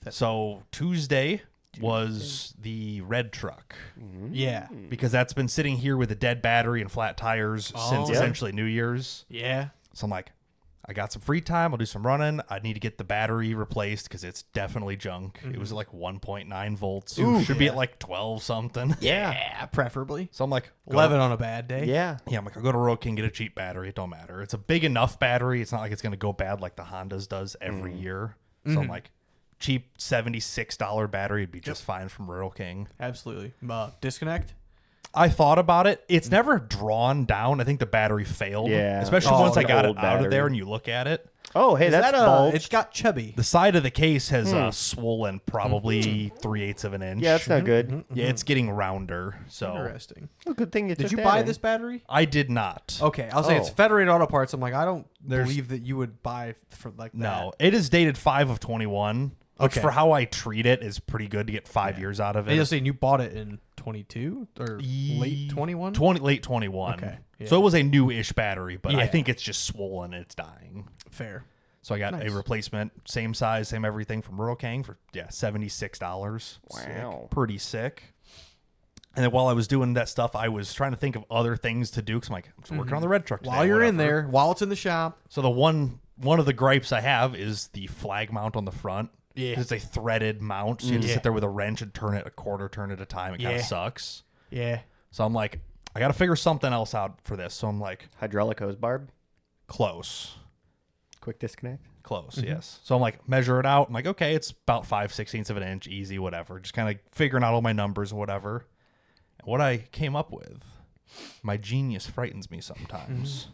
So Tuesday was the red truck yeah, because that's been sitting here with a dead battery and flat tires since Yeah. essentially New Year's. yeah. So I'm like, I got some free time. I'll do some running. I need to get the battery replaced because it's definitely junk. It was at like 1.9 volts. Should be at like 12 something. Yeah, preferably So I'm like, 11 on a bad day. Yeah. Yeah, I'm like, I'll go to Royal King, get a cheap battery. It don't matter. It's a big enough battery. It's not like it's going to go bad like the Hondas does every year. So I'm like, cheap $76 battery would be just fine from Royal King. Absolutely. Disconnect. I thought about it. It's never drawn down. I think the battery failed. Yeah. Especially Oh, once I the got it old out of there battery. and you look at it. Oh, hey, that's bulge. It's got chubby. The side of the case has swollen probably 3/8 of an inch. Yeah, that's not good. Yeah, it's getting rounder. So Interesting. Well, good thing you Did took you that buy in. this battery? I did not. Okay, I'll say it's Oh. Federated Auto Parts. I'm like, I don't There's- believe that you would buy for like that. No, it is dated 5 of 21. Which Okay. for how I treat it is pretty good to get 5 years out of And you're it. saying you bought it in 22 or late 21? Late 21. Okay, yeah. So it was a new-ish battery, but I Yeah. think it's just swollen and it's dying. Fair. So I got Nice. a replacement, same size, same everything from Rural King for $76. Wow. Pretty sick. And then while I was doing that stuff, I was trying to think of other things to do because I'm like, I'm just working on the red truck today, While you're in whatever. there, while it's in the shop. So the one of the gripes I have is the flag mount on the front. Yeah. 'Cause it's a threaded mount, so you have to Yeah. sit there with a wrench and turn it a quarter turn at a time. It kind Yeah. of sucks. Yeah. So I'm like, I got to figure something else out for this. So I'm like, Hydraulic hose barb. close. Quick disconnect. Close, yes. So I'm like, measure it out. I'm like, okay, it's about 5/16 of an inch, easy, whatever. Just kind of figuring out all my numbers or whatever. And what I came up with, my genius frightens me sometimes.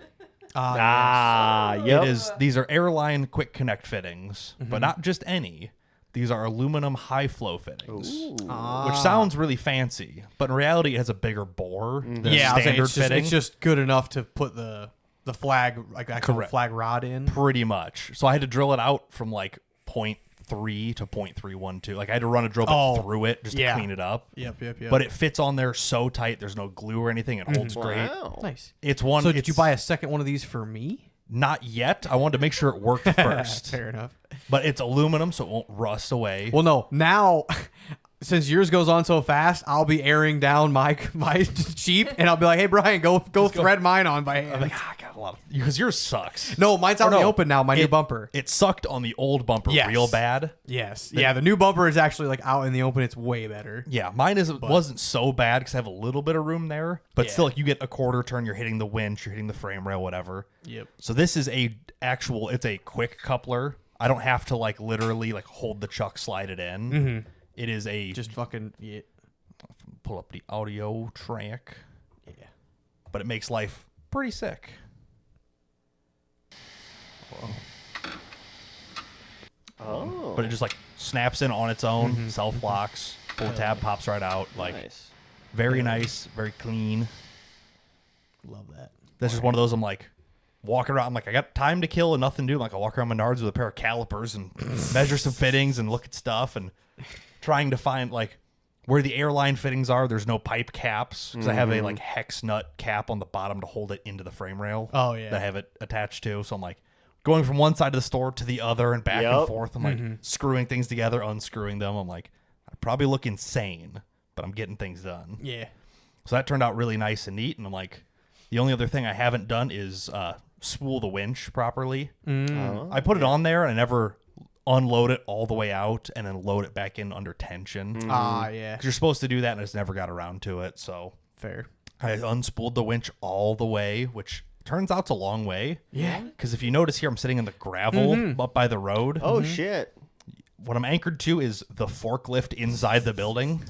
Yep. These are airline quick connect fittings, but not just any. These are aluminum high flow fittings, which sounds really fancy, but in reality, it has a bigger bore than a standard fitting. It's just good enough to put the flag, like actual flag rod in. Pretty much. So I had to drill it out from like 0.3 to 0.312. Like I had to run a drill bit through it just to clean it up. Yep. But it fits on there so tight. There's no glue or anything. It holds great. Wow. Nice. It's one. So did you buy a second one of these for me? Not yet. I wanted to make sure it worked first. Fair enough. But it's aluminum, so it won't rust away. Well, no. Now, since yours goes on so fast, I'll be airing down my Jeep, and I'll be like, "Hey, Brian, go thread mine on by hand." I'm like, I got a lot of because yours sucks. No, mine's out in the open now. My new bumper. It sucked on the old bumper real bad. Yes. Yeah, the new bumper is actually like out in the open. It's way better. Yeah, mine wasn't so bad because I have a little bit of room there, but still, like you get a quarter turn, you're hitting the winch, you're hitting the frame rail, whatever. Yep. So this is it's a quick coupler. I don't have to like literally like hold the chuck, slide it in. Mm-hmm. It is just fucking pull up the audio track. Yeah. But it makes life pretty sick. Oh. But it just like snaps in on its own, self locks, pull the tab, pops right out. Like Nice. very nice, very clean. love that. This is one of those I'm like walking around. I'm like, I got time to kill and nothing to do. I'm like, I walk around Menards with a pair of calipers and measure some fittings and look at stuff and trying to find like where the airline fittings are. There's no pipe caps because I have a like hex nut cap on the bottom to hold it into the frame rail. Oh, yeah. That I have it attached to. So I'm like going from one side of the store to the other and back and forth. I'm like screwing things together, unscrewing them. I'm like, I probably look insane, but I'm getting things done. Yeah. So that turned out really nice and neat. And I'm like, the only other thing I haven't done is spool the winch properly. I put it on there and I never unload it all the way out and then load it back in under tension. Yeah. 'Cause you're supposed to do that and I just never got around to it. So Fair. I unspooled the winch all the way, which turns out it's a long way. Yeah. Because if you notice here, I'm sitting in the gravel up by the road. Oh, shit. What I'm anchored to is the forklift inside the building.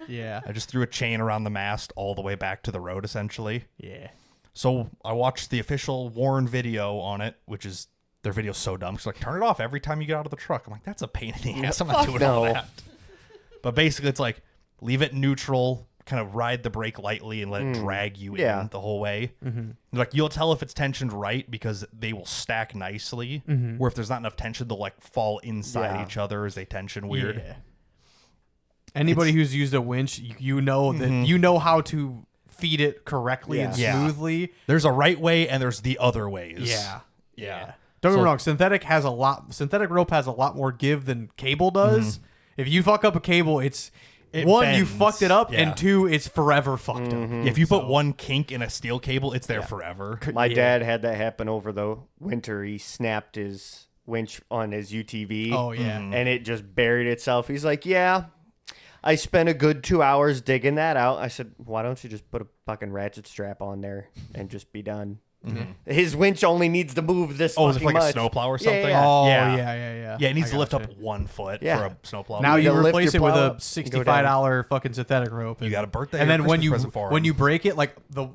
Yeah. I just threw a chain around the mast all the way back to the road, essentially. Yeah. So I watched the official Warren video on it, which is their video's so dumb. She's like, turn it off every time you get out of the truck. I'm like, that's a pain in the ass. I'm not doing all that. But basically, it's like, leave it neutral, kind of ride the brake lightly and let it drag you in the whole way. Like, you'll tell if it's tensioned right because they will stack nicely. Where if there's not enough tension, they'll like fall inside each other as they tension weird. Yeah. Anybody who's used a winch, you know that you know how to feed it correctly and smoothly. There's a right way and there's the other ways. Yeah. Don't get me wrong. Synthetic rope has a lot more give than cable does. If you fuck up a cable, it's one, bends. you fucked it up, and two, it's forever fucked up. If you put one kink in a steel cable, it's there forever. My dad had that happen over the winter. He snapped his winch on his UTV. Oh, yeah. And it just buried itself. He's like, yeah, I spent a good 2 hours digging that out. I said, why don't you just put a fucking ratchet strap on there and just be done? His winch only needs to move this Oh, is it fucking like a much. snowplow or something? Yeah. Oh, yeah. yeah. Yeah, it needs I to lift gotcha. up 1 foot Yeah. for a snowplow. Now you gotta lift replace it your with plow a up and go down. $65 fucking synthetic rope. You got a birthday and or then when Christmas present for when him. you break it, like the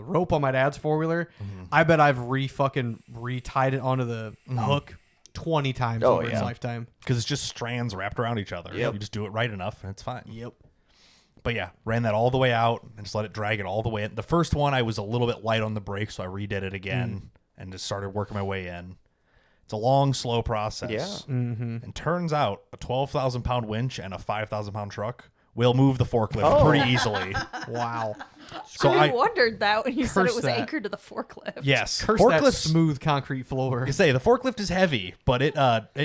rope on my dad's 4-wheeler, I bet I've retied it onto the hook 20 times Oh, over its yeah. lifetime. Because it's just strands wrapped around each other. Yep. You just do it right enough and it's fine. Yep. But yeah, ran that all the way out and just let it drag it all the way in. The first one, I was a little bit light on the brakes, so I redid it again and just started working my way in. It's a long, slow process. Yeah. And turns out a 12,000-pound winch and a 5,000-pound truck will move the forklift pretty easily. Wow. So I wondered that when you said it Curse was that. anchored to the forklift. Yes. Curse that Forklifts, smooth concrete floor. you say the forklift is heavy, but it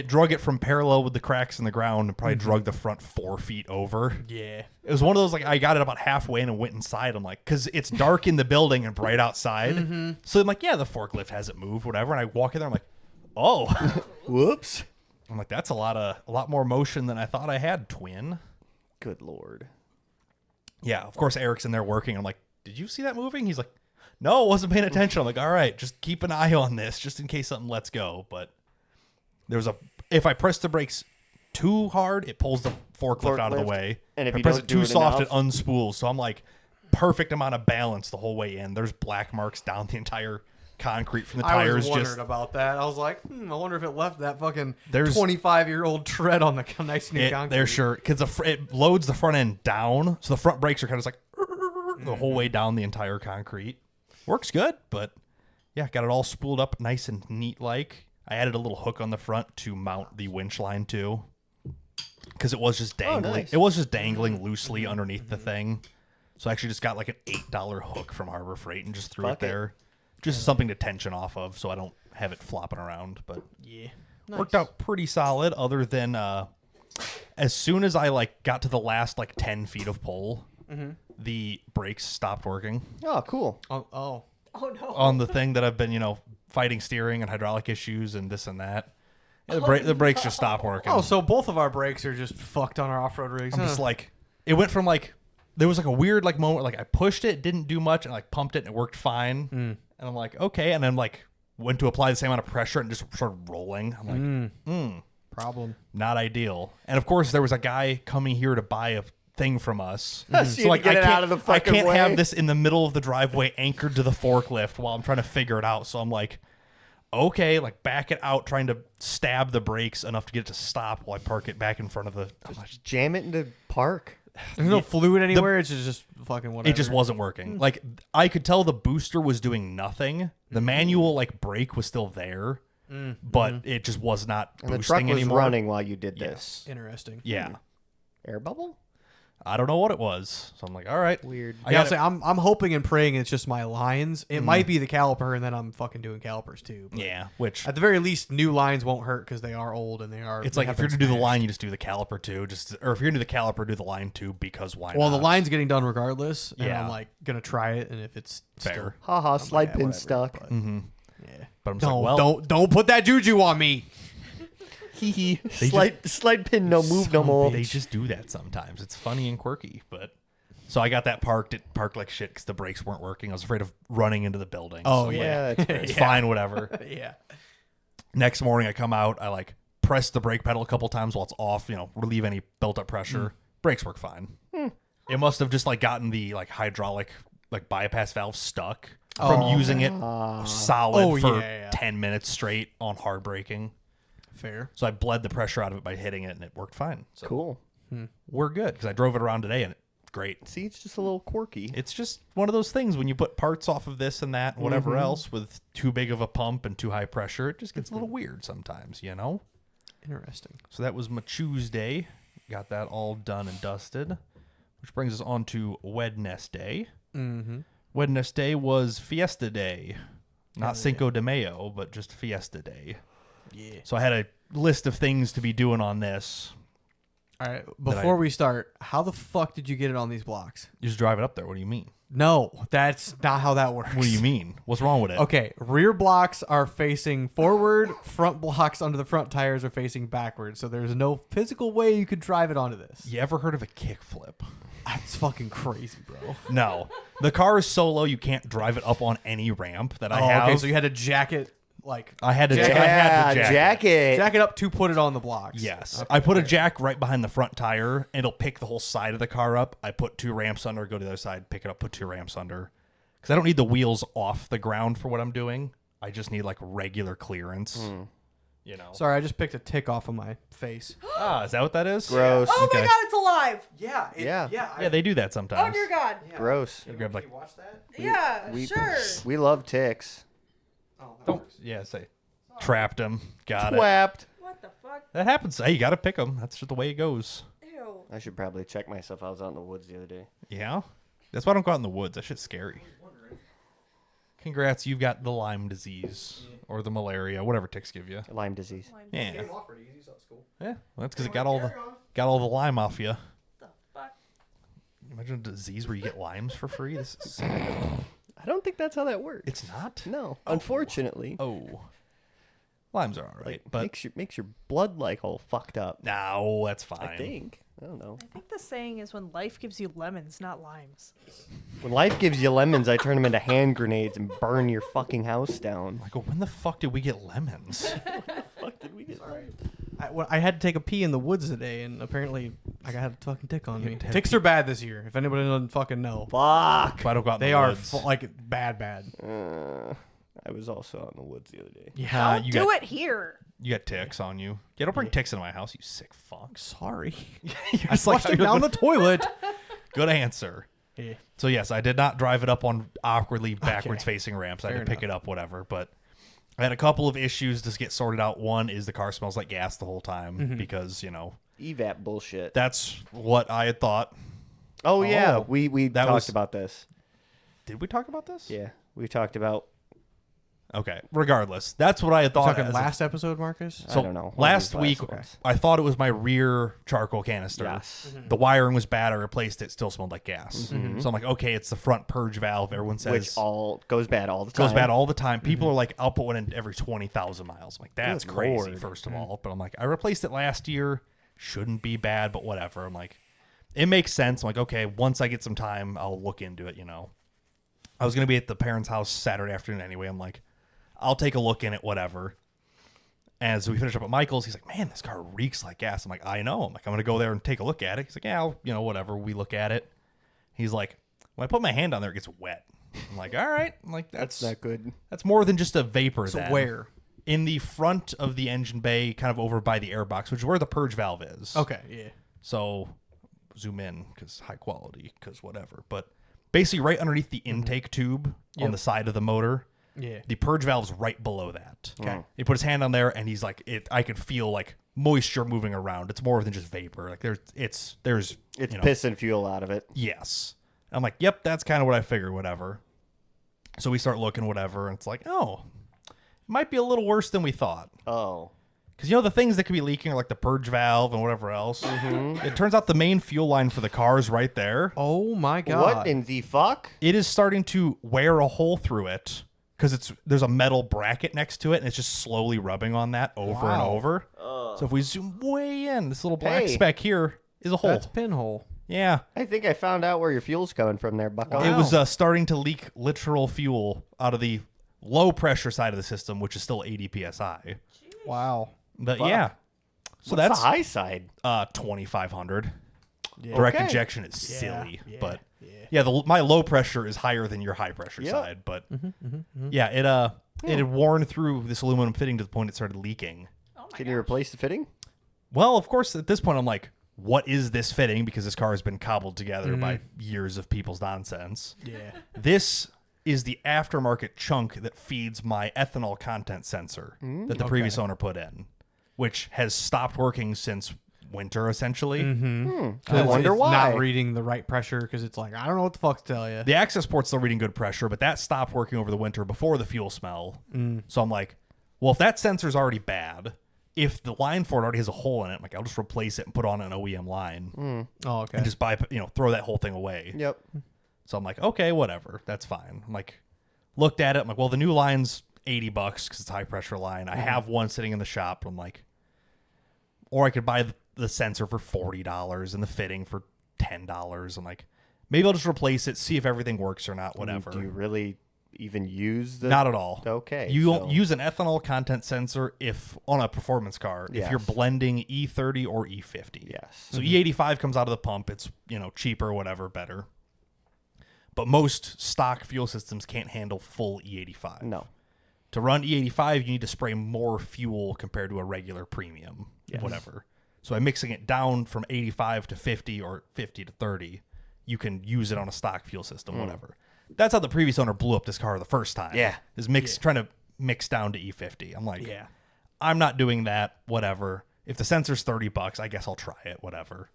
drug it from parallel with the cracks in the ground and probably drug the front 4 feet over. Yeah. It was one of those, like, I got it about halfway in and went inside. I'm like, because it's dark in the building and bright outside. So I'm like, yeah, the forklift hasn't moved, whatever. And I walk in there, I'm like, oh. Whoops. I'm like, that's a lot more motion than I thought I had, twin. Good Lord. Yeah, of course, Eric's in there working. I'm like, did you see that moving? He's like, no, I wasn't paying attention. I'm like, all right, just keep an eye on this just in case something lets go. But if I press the brakes too hard, it pulls the forklift out of the way. And if I you press don't it do too it soft, enough- it unspools. So I'm like, perfect amount of balance the whole way in. There's black marks down the entire concrete from the I tires. was wondering Just about that. I was like, I wonder if it left that fucking There's- 25-year-old tread on the nice new concrete. they're sure because it loads the front end down, so the front brakes are kind of like the whole way down the entire concrete. Works good, but yeah, got it all spooled up nice and neat. Like I added a little hook on the front to mount the winch line too, because it was just dangling. nice. It was just dangling loosely underneath the thing. So I actually just got like an $8 hook from Harbor Freight and just threw Fuck it it. there, just something to tension off of, so I don't have it flopping around. But Yeah. worked out pretty solid. Other than as soon as I like got to the last like 10 feet of pole, the brakes stopped working Oh, cool. Oh. Oh no. on the thing that I've been fighting steering and hydraulic issues and this and that. Yeah, the brakes just stopped working. Oh, so both of our brakes are just fucked on our off-road rigs. I'm just like, it went from like, there was like a weird like moment, like I pushed it, didn't do much, and like pumped it and it worked fine. And I'm like, okay. And then like went to apply the same amount of pressure and just started rolling. I'm like, problem. not ideal. And of course, there was a guy coming here to buy a thing from us. So you had to get it out of the I fucking can't way. have this in the middle of the driveway anchored to the forklift while I'm trying to figure it out. So I'm like, okay, like back it out, trying to stab the brakes enough to get it to stop while I park it back in front of the. I'm like, Jam it into park. There's no fluid anywhere. It's just fucking whatever. it just wasn't working. Like I could tell the booster was doing nothing. The manual like brake was still there, but it just was not And the boosting truck was anymore. running while you did this. interesting. Yeah, Air bubble? I don't know what it was. So I'm like, all right, Weird. I I got gotta say, I'm hoping and praying it's just my lines. It might be the caliper, and then I'm fucking doing calipers too. But Yeah, which at the very least, new lines won't hurt because they are old and they are. it's they like have if you're been gonna do the smashed. line, you just do the caliper too. Or if you're gonna do the caliper, do the line too, because why Well, not? the line's getting done regardless, and Yeah. I'm like gonna try it, and if it's Fair. Haha, slide yeah, pin whatever, stuck. but- yeah. But I'm just Don't like, well, don't put that juju on me. Hee hee. Slide pin no move no more. they just do that sometimes. It's funny and quirky, but. So I got that parked. It parked like shit because the brakes weren't working. I was afraid of running into the building. Oh, so, like, Yeah, that's fair. it's fine, whatever. Yeah. Next morning, I come out. I like press the brake pedal a couple times while it's off. Relieve any built up pressure. Brakes work fine. It must have just like gotten the like hydraulic like bypass valve stuck from using it solid for 10 minutes straight on hard braking. Fair. So I bled the pressure out of it by hitting it, and it worked fine. So Cool. we're good because I drove it around today, and it's great. See, it's just a little quirky. It's just one of those things when you put parts off of this and that and whatever else with too big of a pump and too high pressure, it just gets a little weird sometimes, Interesting. So that was my Tuesday. Got that all done and dusted, which brings us on to Wednesday. Wednesday was Fiesta Day. Not Cinco de Mayo, but just Fiesta Day. Yeah. So I had a list of things to be doing on this. All right. Before we start, how the fuck did you get it on these blocks? You just drive it up there. What do you mean? No, that's not how that works. What do you mean? What's wrong with it? Okay, rear blocks are facing forward, front blocks under the front tires are facing backwards. So there's no physical way you could drive it onto this. You ever heard of a kickflip? That's fucking crazy, bro. No. The car is so low you can't drive it up on any ramp that I have. Okay, so you had to jack it like I had to Yeah, jack it. jack it. up to put it on the blocks. Yes. I put a jack right behind the front tire, and it'll pick the whole side of the car up. I put 2 ramps under, go to the other side, pick it up, put 2 ramps under. Because I don't need the wheels off the ground for what I'm doing. I just need like regular clearance. Sorry, I just picked a tick off of my face. Is that what that is? Gross. Oh Okay. my god, it's alive! Yeah. Yeah, they do that sometimes. Oh dear god. Gross. You grab like, watch that? Yeah, We, sure. we love ticks. don't, yeah, say, trapped him. Got it. Twapped. What the fuck? That happens. Hey, you got to pick them. That's just the way it goes. Ew. I should probably check myself. I was out in the woods the other day. Yeah? That's why I don't go out in the woods. That shit's scary. Congrats, you've got the Lyme disease or the malaria, whatever ticks give you. Lyme disease. Yeah. Yeah, Off pretty easy, so it's cool. well, that's because it got all the Lyme off you. The fuck? Imagine a disease where you get limes for free. This is sick. I don't think that's how that works. It's not. No, unfortunately. Oh, limes are all right, but makes your blood like all fucked up. no, that's fine. I think. I don't know. I think the saying is when life gives you lemons, not limes. When life gives you lemons, I turn them into hand grenades and burn your fucking house down. I go, when the fuck did we get lemons? Fuck did we get? I had to take a pee in the woods today, and apparently I got a fucking tick on me. had Ticks are bad this year. If anybody doesn't fucking know, Fuck. If I don't go out in they the are woods. like bad. I was also out in the woods the other day. Yeah. you Do got, it here. You got ticks on you. Yeah, don't bring ticks into my house, you sick fuck. Sorry. You're I flushed it down the toilet. Good answer. Yeah. So yes, I did not drive it up on awkwardly backwards facing ramps. I Fair had to pick it up, whatever. But I had a couple of issues to get sorted out. One is the car smells like gas the whole time because, EVAP bullshit. that's what I had thought. Oh, yeah. Oh. We That talked was- about this. Did we talk about this? Yeah. We talked about... Okay. Regardless, that's what I had thought. Talking as last episode, Marcus? So I don't know. last One of these week, last ones. I thought it was my rear charcoal canister. Yes. The wiring was bad. I replaced it. Still smelled like gas. So I'm like, okay, it's the front purge valve. Everyone says Which all goes bad all the time. goes bad all the time. People are like, I'll put one in every 20,000 miles. I'm like, that's Good crazy, Lord. first of all. But I'm like, I replaced it last year. Shouldn't be bad, but whatever. I'm like, it makes sense. I'm like, okay, once I get some time, I'll look into it, I was going to be at the parents' house Saturday afternoon anyway. I'm like, I'll take a look in it, whatever. As we finish up at Michael's, he's like, man, this car reeks like gas. I'm like, I know. I'm like, I'm going to go there and take a look at it. He's like, yeah, whatever. We look at it. He's like, when I put my hand on there, it gets wet. I'm like, all right. I'm like, That's not good. that's more than just a vapor. So then. where? In the front of the engine bay, kind of over by the airbox, which is where the purge valve is. Okay, yeah. So zoom in because high quality, because whatever. But basically right underneath the intake tube on the side of the motor, Yeah. the purge valve's right below that. Okay. He put his hand on there and he's like, I could feel like moisture moving around. It's more than just vapor. Like there's It's pissing fuel out of it. Yes. I'm like, yep, that's kind of what I figured, whatever. So we start looking, whatever, and it's like, oh, it might be a little worse than we thought. Oh. Because, the things that could be leaking are like the purge valve and whatever else. It turns out the main fuel line for the car is right there. Oh, my God. What in the fuck? It is starting to wear a hole through it because there's a metal bracket next to it, and it's just slowly rubbing on that over and Wow. over. So if we zoom way in, this little black Hey. speck here is a hole. That's pinhole. Yeah. I think I found out where your fuel's coming from there, bucko. It was starting to leak literal fuel out of the low pressure side of the system, which is still 80 psi. Wow. But Fuck. yeah, so What's that's the high side. 2,500. Yeah. Direct Okay. injection is silly, yeah, but yeah. my low pressure is higher than your high pressure Yep. side. But yeah, it had worn through this aluminum fitting to the point it started leaking. Oh my Can you replace the fitting? Well, of course, at this point, I'm like, what is this fitting? Because this car has been cobbled together by years of people's nonsense. Yeah. This is the aftermarket chunk that feeds my ethanol content sensor that the previous owner put in, which has stopped working since winter, essentially. I wonder it's why. not reading the right pressure because it's like, I don't know what the fuck to tell you. The access port's still reading good pressure, but that stopped working over the winter before the fuel smell. So I'm like, well, if that sensor's already bad, if the line for it already has a hole in it, I'm like, I'll just replace it and put on an OEM line Oh, okay. and just throw that whole thing away. Yep. So I'm like, okay, whatever. That's fine. I'm like, looked at it. I'm like, well, the new line's $80 because it's a high pressure line. I have one sitting in the shop. I'm like, or I could buy the sensor for $40 and the fitting for $10. I'm like, maybe I'll just replace it, see if everything works or not, whatever. Do you really even use the... Not at all. Okay, You so- don't use an ethanol content sensor if on a performance car, if Yes. you're blending E30 or E50. Yes. So E85 comes out of the pump. It's, cheaper, whatever, better. But most stock fuel systems can't handle full E85. No. To run E85, you need to spray more fuel compared to a regular premium, whatever. So by mixing it down from 85 to 50 or 50 to 30, you can use it on a stock fuel system, whatever. That's how the previous owner blew up this car the first time. Yeah. Is trying to mix down to E50. I'm like, Yeah. I'm not doing that, whatever. If the sensor's $30, I guess I'll try it, whatever.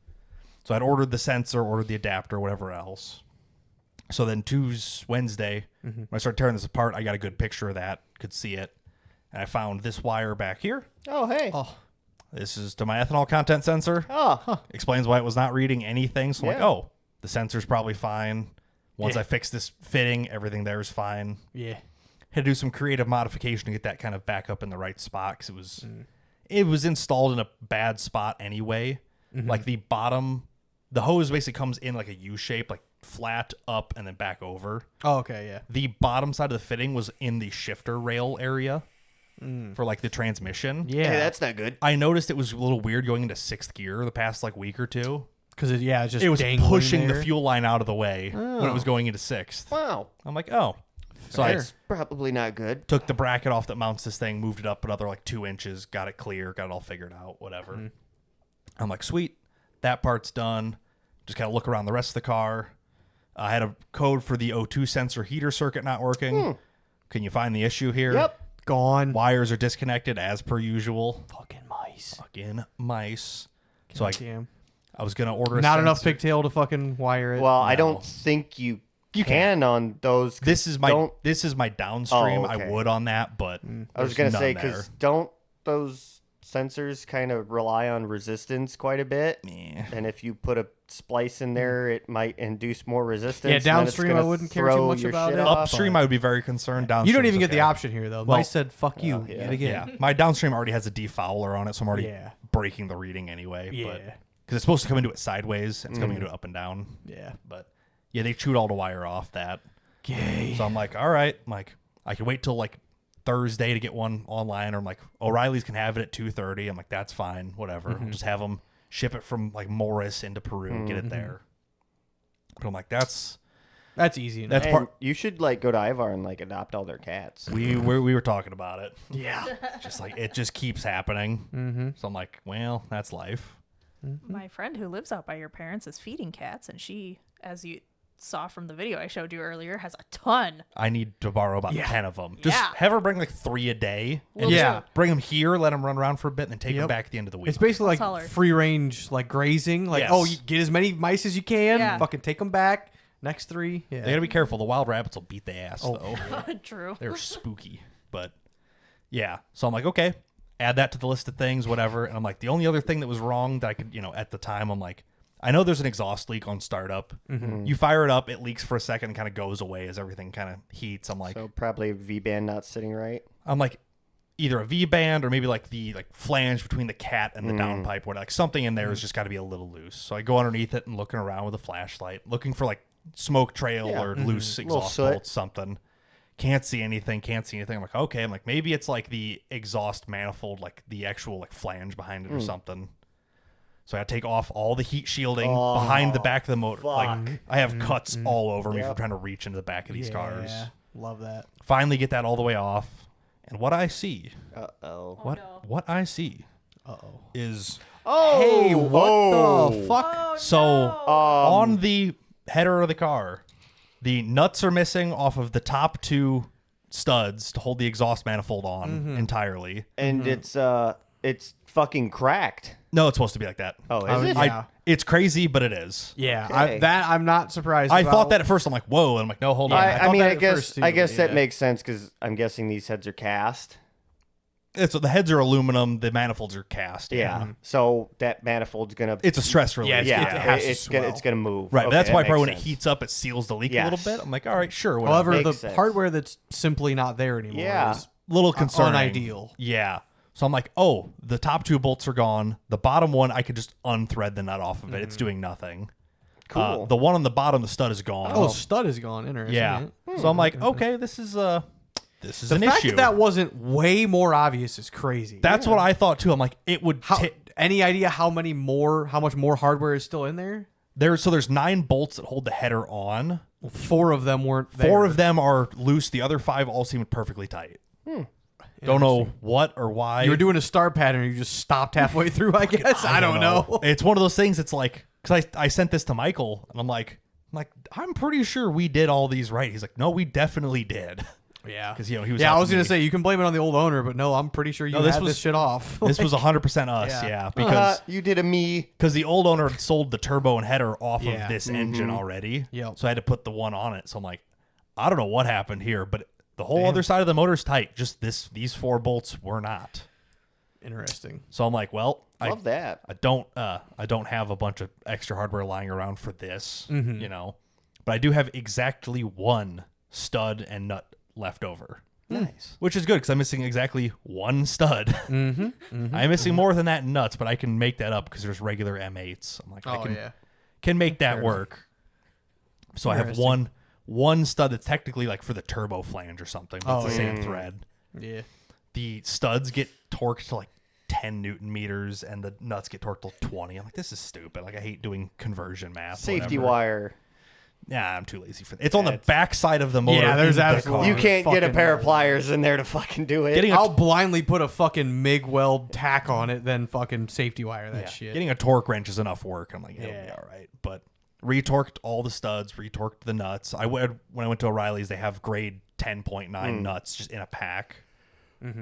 So I'd ordered the sensor, ordered the adapter, whatever else. So then Wednesday, when I started tearing this apart, I got a good picture of that, could see it. And I found this wire back here. Oh, hey. Oh. This is to my ethanol content sensor. Oh. Explains why it was not reading anything. So I'm like, Yeah. oh, the sensor's probably fine. Once Yeah. I fix this fitting, everything there is fine. Yeah. Had to do some creative modification to get that kind of back up in the right spot because it was installed in a bad spot anyway. Like the bottom, the hose basically comes in like a U shape, like flat up and then back over. Oh, okay, yeah. The bottom side of the fitting was in the shifter rail area for like the transmission. Yeah. Hey, that's not good. I noticed it was a little weird going into sixth gear the past like week or two. Because it's just It was dangling pushing the there. fuel line out of the way when it was going into sixth. Wow. I'm like, oh, So That's probably not good. took the bracket off that mounts this thing, moved it up another like 2 inches, got it clear, got it all figured out, whatever. I'm like, sweet, that part's done. Just kind of look around the rest of the car. I had a code for the O2 sensor heater circuit not working. Can you find the issue here? Yep. Gone. Wires are disconnected as per usual. Fucking mice. Fucking mice. So Damn. I was gonna order a Not enough sensor. pigtail to fucking wire it. Well, I don't think you can on those. This is my downstream. Oh, okay. I would on that, but I was there's gonna say none there. because don't those sensors kind of rely on resistance quite a bit? Yeah. And if you put a splice in there, it might induce more resistance. Yeah, and then it's downstream, gonna I wouldn't care too throw much your about shit it. off. Upstream, I would be very concerned. Downstream, you don't even get the option here, though. Well, Mice said, fuck you. yeah. Yet again. Yeah, my downstream already has a defouler on it, so I'm already Yeah. breaking the reading anyway. Yeah. Because it's supposed to come into it sideways. It's coming into it up and down. Yeah. But yeah, they chewed all the wire off that. Gay. So I'm like, all right, I'm like, I can wait till like Thursday to get one online, or I'm like, O'Reilly's can have it at 2:30. I'm like, that's fine, whatever. I'll just have them ship it from like Morris into Peru, get it there. But I'm like, that's easy enough. that's And part. you should like go to Ivar and like adopt all their cats. We were talking about it. Yeah. Just like it just keeps happening. So I'm like, well, that's life. My friend who lives out by your parents is feeding cats, and she, as you saw from the video I showed you earlier, has a ton. I need to borrow about 10 of them. Just Yeah. have her bring like 3 a day. And Yeah. just bring them here, let them run around for a bit, and then take them back at the end of the week. It's basically tell like her. free range, like grazing. Like, Yes. oh, you get as many mice as you can. Yeah. Fucking take them back. Next 3. Yeah. They gotta be careful. The wild rabbits will beat the ass, Oh. though. True. They're spooky. But yeah. So I'm like, okay, add that to the list of things, whatever. And I'm like, the only other thing that was wrong that I could, at the time, I'm like, I know there's an exhaust leak on startup. You fire it up, it leaks for a second and kind of goes away as everything kind of heats. I'm like, So probably a V-band not sitting right. either a V band or maybe like the flange between the cat and the downpipe, where like something in there has just got to be a little loose. So I go underneath it and looking around with a flashlight, looking for like smoke trail or loose exhaust soot. bolts, something. Can't see anything. I'm like, okay. I'm like, maybe it's like the exhaust manifold, like the actual like flange behind it or something. So I take off all the heat shielding behind the back of the motor. Like I have cuts all over me from trying to reach into the back of these cars. Yeah. Love that. Finally get that all the way off. And what I see, Uh-oh. what I see is Hey, what the fuck? Oh, so on the header of the car, the nuts are missing off of the top 2 studs to hold the exhaust manifold on entirely. And it's fucking cracked. No, it's supposed to be like that. Oh, is it? Yeah. It's crazy, but it is. Yeah. Okay. I'm not surprised. I about. thought that at first. I'm like, whoa. And I'm like, no, hold on. I thought mean, that I at guess first, too, that yeah. makes sense because I'm guessing these heads are cast. So the heads are aluminum. The manifolds are cast. Yeah. So that manifold's gonna. It's a stress relief. Yeah, it's- yeah. it has to it's gonna swell. move. Right. But Okay, that's that why makes probably when it sense. heats up, it seals the leak a Yes. little bit. I'm like, all right, sure. Whatever. However, the Makes sense. hardware that's simply not there anymore Yeah. is little concerning. unideal. Yeah. So I'm like, oh, the top 2 bolts are gone. The bottom one, I could just unthread the nut off of it. It's doing nothing. Cool. The one on the bottom, the stud is gone. Oh, stud is gone. Interesting. yeah. So I'm like, okay, this is The an fact issue. that wasn't way more obvious is crazy. That's what I thought too. I'm like, it would. Any idea how much more hardware is still in there? There's 9 bolts that hold the header on. 4 of them weren't there. 4 of them are loose. The other 5 all seem perfectly tight. Don't know what or why. You were doing a star pattern. You just stopped halfway through. I guess I don't know. It's one of those things. It's like, because I sent this to Michael and I'm like, I'm pretty sure we did all these right. He's like, no, we definitely did. Yeah, Because he was. Yeah, I was helping gonna me. say you can blame it on the old owner, but no, I'm pretty sure you this had was- this shit off. This was 100% us. Yeah. Yeah, because you did a me. because the old owner had sold the turbo and header off Yeah. of this engine already. Yep. So I had to put the one on it. So I'm like, I don't know what happened here, but the whole other side of the motor's tight. Just these 4 bolts were not. Interesting. So I'm like, well, Love that. I don't have a bunch of extra hardware lying around for this, but I do have exactly 1 stud and nut left over. Nice. Which is good because I'm missing exactly 1 stud. I'm missing more than that in nuts, but I can make that up because there's regular M8s. I'm like, I can make that work. So I have Interesting. one stud that's technically like for the turbo flange or something, but it's the yeah. same thread. Yeah. The studs get torqued to like 10 Newton meters and the nuts get torqued to 20. I'm like, this is stupid. Like, I hate doing conversion math. Safety whatever. wire. Yeah, I'm too lazy for that. It's on the back side of the motor. Yeah, there's in the absolutely- car. You can't get a Fucking pair of no. pliers in there to fucking do it. I'll blindly put a fucking MIG weld tack on it, then fucking safety wire that shit. Getting a torque wrench is enough work. I'm like, it'll be Yeah. all right. But retorqued all the studs, retorqued the nuts. When I went to O'Reilly's, they have grade 10.9 nuts just in a pack.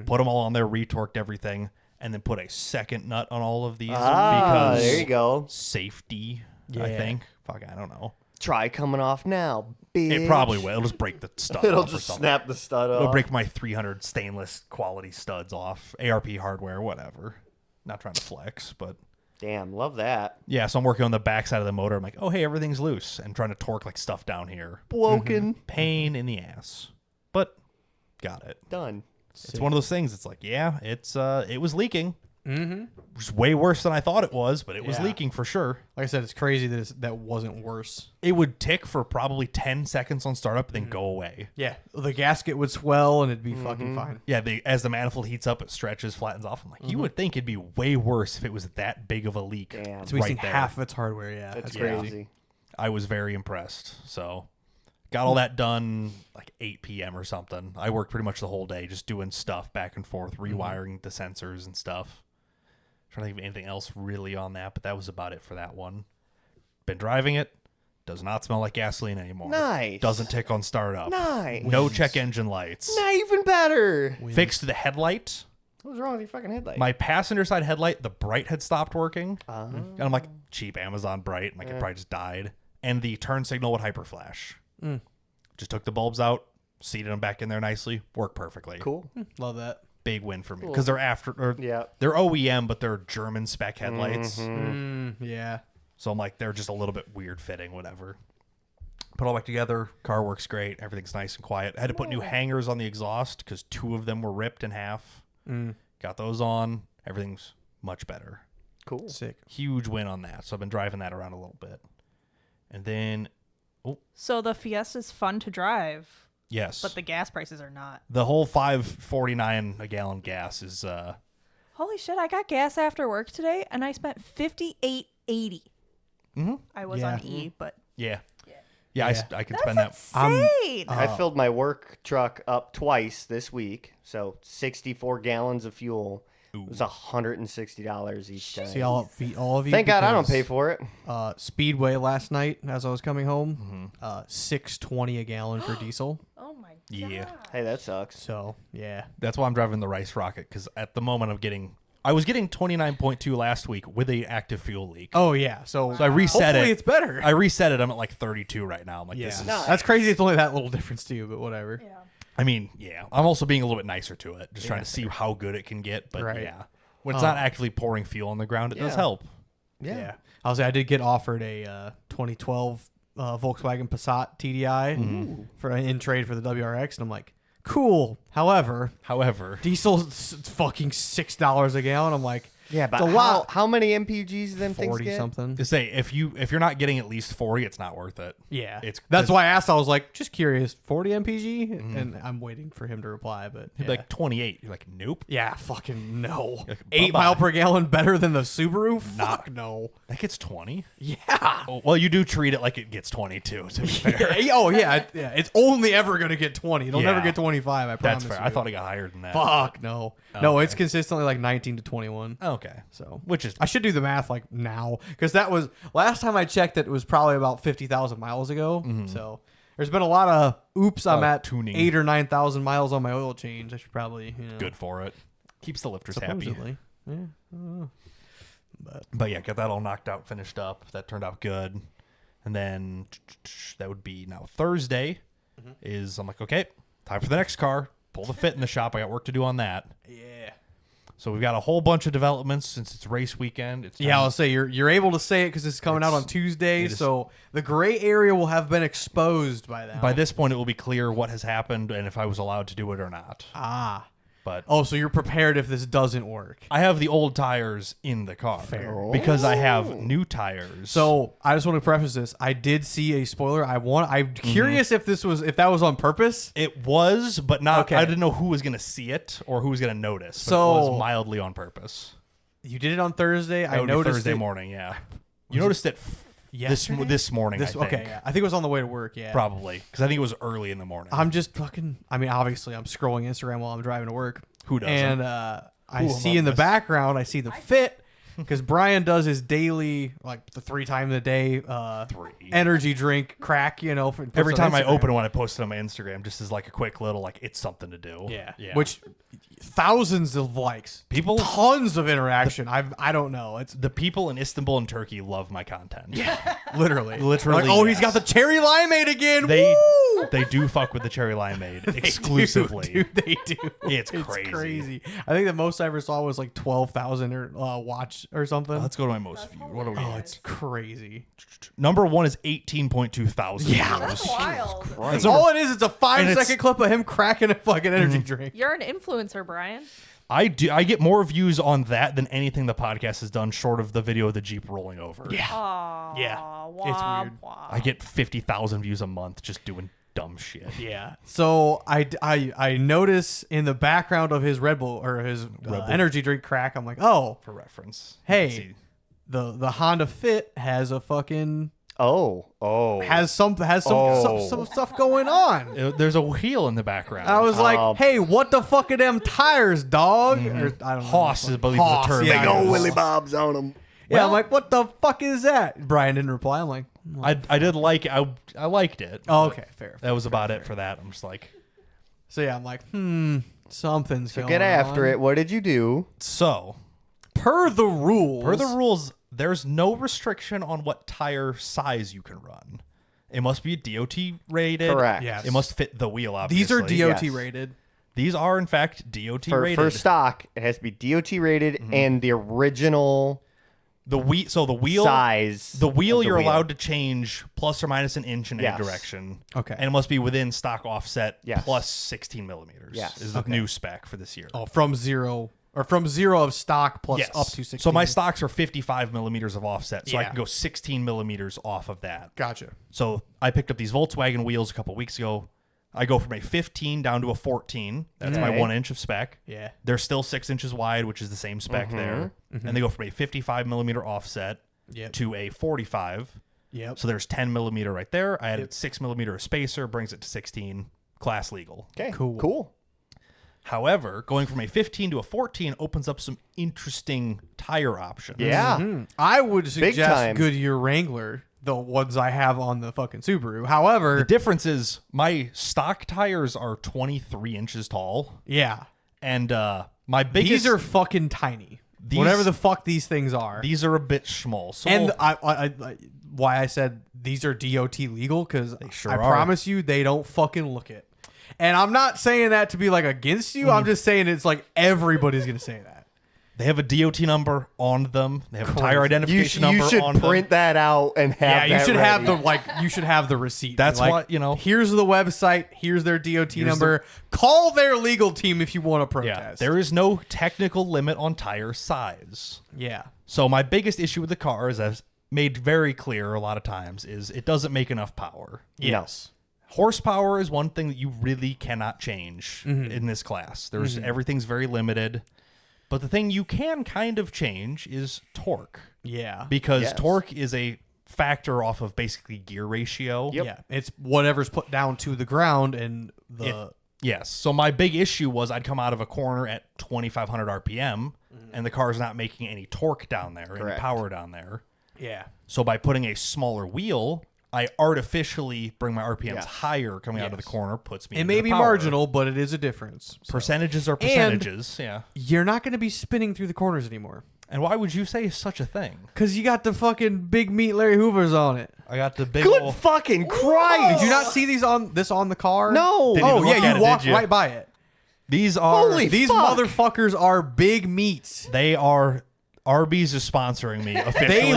Put them all on there, retorqued everything, and then put a second nut on all of these because there you go. safety, I Yeah. think. Fuck, I don't know. Try coming off now, bitch. It probably will. It'll just break the stud It'll off or just something. snap the stud off. It'll break my 300 stainless quality studs off. ARP hardware, whatever. Not trying to flex, but Damn, love that. yeah. So I'm working on the back side of the motor. I'm like, oh hey, everything's loose, and trying to torque like stuff down here. Broken. Pain in the ass, but got it. Done. It's one of those things. It's like, yeah, it was leaking. It was way worse than I thought it was, but it was Yeah. leaking for sure. Like I said, it's crazy that that wasn't worse. It would tick for probably 10 seconds on startup, then go away. Yeah, the gasket would swell and it'd be fucking fine. Yeah, as the manifold heats up, it stretches, flattens off. I'm like, you would think it'd be way worse if it was that big of a leak. Damn. So we've seen right there. half of its hardware. Yeah, That's Yeah. crazy. I was very impressed. So, got all that done like 8 p.m. or something. I worked pretty much the whole day just doing stuff back and forth, rewiring the sensors and stuff. Trying to think of anything else really on that, but that was about it for that one. Been driving it. Does not smell like gasoline anymore. Nice. Doesn't tick on startup. Nice. No check engine lights. Not even better. Fixed the headlight. What's wrong with your fucking headlight? My passenger side headlight, the bright had stopped working. Uh-huh. And I'm like, cheap Amazon bright. I'm like, it probably just died. And the turn signal would hyperflash. Just took the bulbs out, seated them back in there nicely. Worked perfectly. Cool. love that. Big win for me. Because they're Yeah. they're OEM, but they're German spec headlights. Yeah, So I'm like, they're just a little bit weird fitting, whatever. Put all back together. Car works great. Everything's nice and quiet. I had to put new hangers on the exhaust because 2 of them were ripped in half. Got those on. Everything's much better. Cool. sick. Huge win on that. So I've been driving that around a little bit. And then, So the Fiesta's fun to drive, yes. but the gas prices are not. The whole $5.49 a gallon gas is Holy shit! I got gas after work today, and I spent $58.80. I was on E, but yeah. Yeah. I can that's spend that. insane. I filled my work truck up twice this week, so 64 gallons of fuel. It was $160 each time. See all of you. Thank God I don't because, pay for it. Speedway last night as I was coming home, $6.20 a gallon for diesel. Oh my god. Yeah. Hey, that sucks. So yeah, That's why I'm driving the Rice Rocket because at the moment I was getting 29.2 last week with a active fuel leak. oh yeah. So I reset hopefully it. it's better. I reset it. I'm at like 32 right now. I'm like, yeah, this is. that's crazy. It's only that little difference to you, but whatever. Yeah. I mean, yeah. I'm also being a little bit nicer to it, just trying to see how good it can get. But Right. yeah, when it's not actively pouring fuel on the ground, it does Yeah. help. Yeah. I'll say I did get offered a 2012 Volkswagen Passat TDI for in trade for the WRX, and I'm like, cool. However, diesel's fucking $6 a gallon. I'm like, Yeah, but it's a lot. how many MPGs them things 40 get? something. To say if you're not getting at least 40, it's not worth it. Yeah, It's- that's why I asked. I was like, just curious, 40 MPG, and I'm waiting for him to reply. But It'd be like 28. You're like, nope. yeah, fucking no. Like, 8 bye-bye. mile per gallon better than the Subaru? Fuck no. That gets 20. Yeah. Oh, well, you do treat it like it gets 22. To be fair, Oh yeah, it's only ever gonna get 20. It'll never Yeah. get 25. I promise. that's fair. You. I thought it got higher than that. Fuck no. No, Okay. it's consistently like 19 to 21. Okay. So Which is I should do the math like now because that was last time I checked. It was probably about 50,000 miles ago. So there's been a lot of oops. I'm of at tuning. 8,000 or 9,000 miles on my oil change. I should probably good for it. Keeps the lifters happy. Supposedly. Yeah. But yeah, got that all knocked out, finished up. That turned out good. And then that would be now Thursday is I'm like, okay, time for the next car. Pull the fit in the shop. I got work to do on that. Yeah. So we've got a whole bunch of developments since it's race weekend. It's Yeah, time- I'll say you're able to say it because it's coming out on Tuesday, it is- so the gray area will have been exposed by then. by this point, it will be clear what has happened and if I was allowed to do it or not. Ah. But Oh, so you're prepared if this doesn't work. I have the old tires in the car because I have new tires. So I just want to preface this. I did see a spoiler. I'm Mm-hmm. curious if that was on purpose. it was, but not. Okay. I didn't know who was going to see it or who was going to notice. But So- it was mildly on purpose. You did it on Thursday. That I would be noticed Thursday it. morning. Yeah, you noticed it Yesterday? This morning, I think. Okay, yeah. I think it was on the way to work, yeah. Probably. Because I think it was early in the morning. I'm just fucking, I mean, obviously I'm scrolling Instagram while I'm driving to work. Who doesn't? And I see in the background, I see the fit. Because Brian does his daily, like the 3 times a day energy drink crack, you know. Every time I open one, I post it on my Instagram just as like a quick little, like, it's something to do. Yeah. Which thousands of likes. People. Tons of interaction. I don't know. It's the people in Istanbul and Turkey love my content. Yeah. Literally. Literally. Like, oh, yes. he's got the cherry limeade again. They do fuck with the cherry limeade exclusively. Dude, they do. It's crazy. I think the most I ever saw was like 12,000 or watch or something. Let's go to my most viewed. What are we? Oh, it's crazy. Number 1 is 18.2 thousand views. That's wild. That's all it is. It's a 5-second it's- clip of him cracking a fucking energy drink. You're an influencer, Brian. I get more views on that than anything the podcast has done, short of the video of the Jeep rolling over. Yeah. Aw, Yeah. wah, It's weird. wah. I get 50,000 views a month just doing dumb shit. Yeah. So I notice in the background of his Red Bull or his energy drink crack, I'm like, oh, For reference. hey, Let's see. the Honda Fit has a fucking Oh. has some stuff going on. There's a wheel in the background. I was like, hey, what the fuck are them tires, dog? Or, I don't know. Hoss, I believe, is the Hoss, term. yeah. Big old Willy Bob's on them. Yeah, I'm like, what the fuck is that? Brian didn't reply. I'm like, I did like I liked it. oh, okay, fair. That was about it for that. I'm just like, So yeah, I'm like, something's going on. Get after it. What did you do? so Per the rules, there's no restriction on what tire size you can run. It must be DOT rated. Correct. Yes. It must fit the wheel, obviously. these are DOT Yes. rated. These are, in fact, DOT For rated. stock, it has to be DOT rated and the original The wheel size. The wheel of the you're wheel. allowed to change plus or minus an inch in Yes. any direction. Okay. And it must be within stock offset Yes. plus 16 millimeters. Yes. Is the new spec for this year. Oh, from zero of stock plus Yes. up to 16. So my stocks are 55 millimeters of offset, so I Yeah. can go 16 millimeters off of that. Gotcha. So I picked up these Volkswagen wheels a couple weeks ago. I go from a 15 down to a 14. That's my Okay. 1 inch of spec. Yeah. They're still 6 inches wide, which is the same spec there. And they go from a 55 millimeter offset Yep. to a 45. Yep. So there's 10 millimeter right there. I added 6 millimeter of spacer, brings it to 16, class legal. Okay. Cool. However, going from a 15 to a 14 opens up some interesting tire options. Yeah. I would suggest time. Goodyear Wrangler, the ones I have on the fucking Subaru. However, The difference is my stock tires are 23 inches tall, yeah, and my biggest these are fucking tiny. These- Whatever the fuck these things are. these are a bit small. So And why I said these are DOT legal, because sure I are. promise you they don't fucking look it. And I'm not saying that to be like against you. I'm just saying it's like everybody's gonna say that. they have a DOT number on them. They have a tire You, identification you number should on print them. that out and have Yeah, you that should ready. have you should have the receipt. That's Like, what, you know. Here's the website. Here's their DOT number. Call their legal team if you want to Yeah, protest. there is no technical limit on tire size. Yeah. So my biggest issue with the car, as I've made very clear a lot of times, is it doesn't make enough power. Yes. Horsepower is one thing that you really cannot change in this class. There's everything's very limited. But the thing you can kind of change is torque, Yeah. because Yes. torque is a factor off of basically gear ratio. Yep. Yeah. It's whatever's put down to the ground and the Yes. So my big issue was I'd come out of a corner at 2,500 RPM, and the car's not making any torque down there, any Correct. power down there. yeah. So by putting a smaller wheel, I artificially bring my RPMs Yes. higher coming out of the Yes. corner, puts me It into may the be power. marginal, but it is a difference. So. Percentages are percentages, yeah. You're not going to be spinning through the corners anymore. And why would you say such a thing? Because you got the fucking big meat Larry Hoovers on it. I got the big Good ol' fucking Christ! Did you not see these on the car? No. Didn't Oh, even look yeah, at you it, walked did you? right by it. These are Holy These fuck. motherfuckers are big meats. they are Arby's is sponsoring me officially.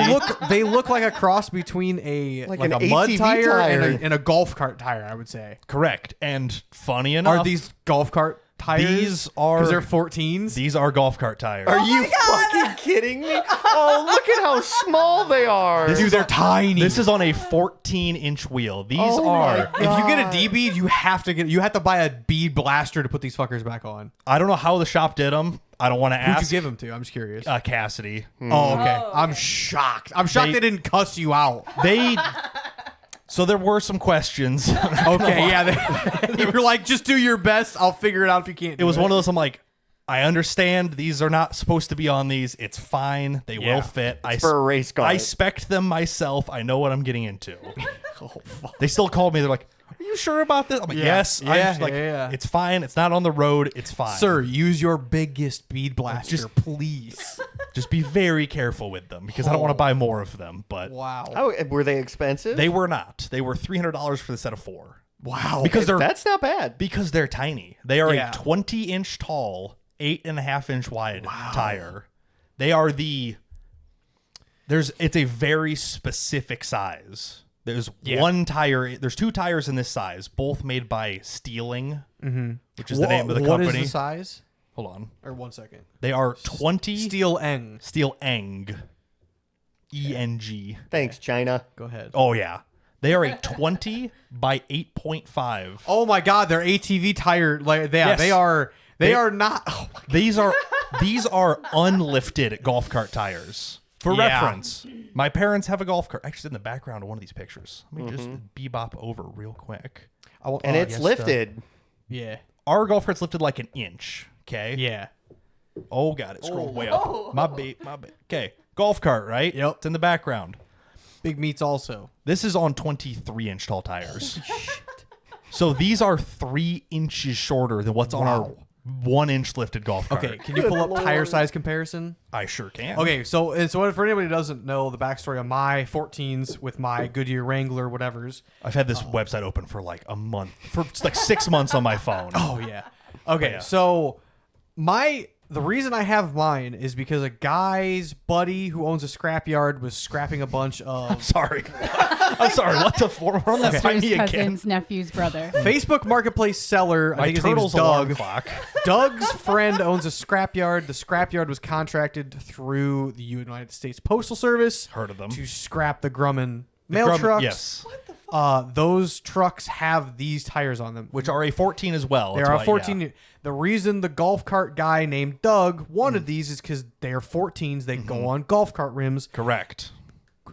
They look like a cross between a Like like an a mud ATV tire, tire. and a golf cart tire, I would say. Correct. And funny enough, Are these golf cart tires? These are- because they're 14s. These are golf cart tires. Are you fucking kidding me? Oh, look at how small they are. Dude, they're tiny. This is on a 14-inch wheel. These Oh are. my if you get a D bead, you have to buy a bead blaster to put these fuckers back on. I don't know how the shop did them. I don't want to Who'd ask. you give them to? I'm just curious. Cassidy. Oh, okay. Oh, I'm shocked. I'm shocked they didn't cuss you out. They. So there were some questions. Okay, yeah. You were like, just do your best. I'll figure it out if you can't. It was one of those. I'm like, I understand these are not supposed to be on these. It's fine. They Yeah. will fit. for a race car. I spec'd them myself. I know what I'm getting into. Oh, fuck. They still called me. They're like, "Are you sure about this?" I'm like, Yeah. "Yes." Yeah, I'm just like, yeah. It's fine. It's not on the road. It's fine. Sir, use your biggest bead blaster, please. Just be very careful with them because I don't want to buy more of them. But Wow. How, were they expensive? they were not. They were $300 for the set of 4 Wow. because That's not bad. they're tiny. They are Yeah. a 20-inch tall, 8.5-inch wide tire. They are it's a very specific size. There's one tire. There's 2 tires in this size, both made by Steeling, which is the name of the company. What is the size? Hold on. Or 1 second. They are 20 Steel Eng. Steel Eng. ENG. Thanks, China. Go ahead. Oh yeah. They are a 20 by 8.5. Oh my God, they're ATV tire. Like Yes. they are. They are not. Oh my These are unlifted golf cart tires. For Yeah. reference, my parents have a golf cart. Actually, it's in the background of one of these pictures. Let me just bebop over real quick. And it's lifted. Yeah. Our golf cart's lifted like an inch. Okay. Yeah. Oh god, it scrolled way up. My bad. Okay. Golf cart, right? Yep. It's in the background. Big meats also. This is on 23-inch tall tires. So these are 3 inches shorter than what's on our 1-inch lifted golf cart. Okay, can you pull up tire size comparison? I sure can. Okay, so for anybody who doesn't know the backstory on my 14s with my Goodyear Wrangler, whatever's. I've had this website open for like a month, for like 6 months on my phone. Oh yeah. Okay, Yeah. so the reason I have mine is because a guy's buddy who owns a scrapyard was scrapping a bunch of Sorry. I'm sorry. What the fuck? We're on that Sisters, time again. cousins, nephew's brother. Facebook Marketplace seller. I My think his name is turtle's alarm Doug. clock. Doug's friend owns a scrapyard. The scrapyard was contracted through the United States Postal Service Heard of them. to scrap the Grumman mail Grumman- trucks. Yes. Those trucks have these tires on them. Which are a 14 as well. They That's are why, a 14. yeah. The reason the golf cart guy named Doug wanted these is because they are 14s. They go on golf cart rims. Correct.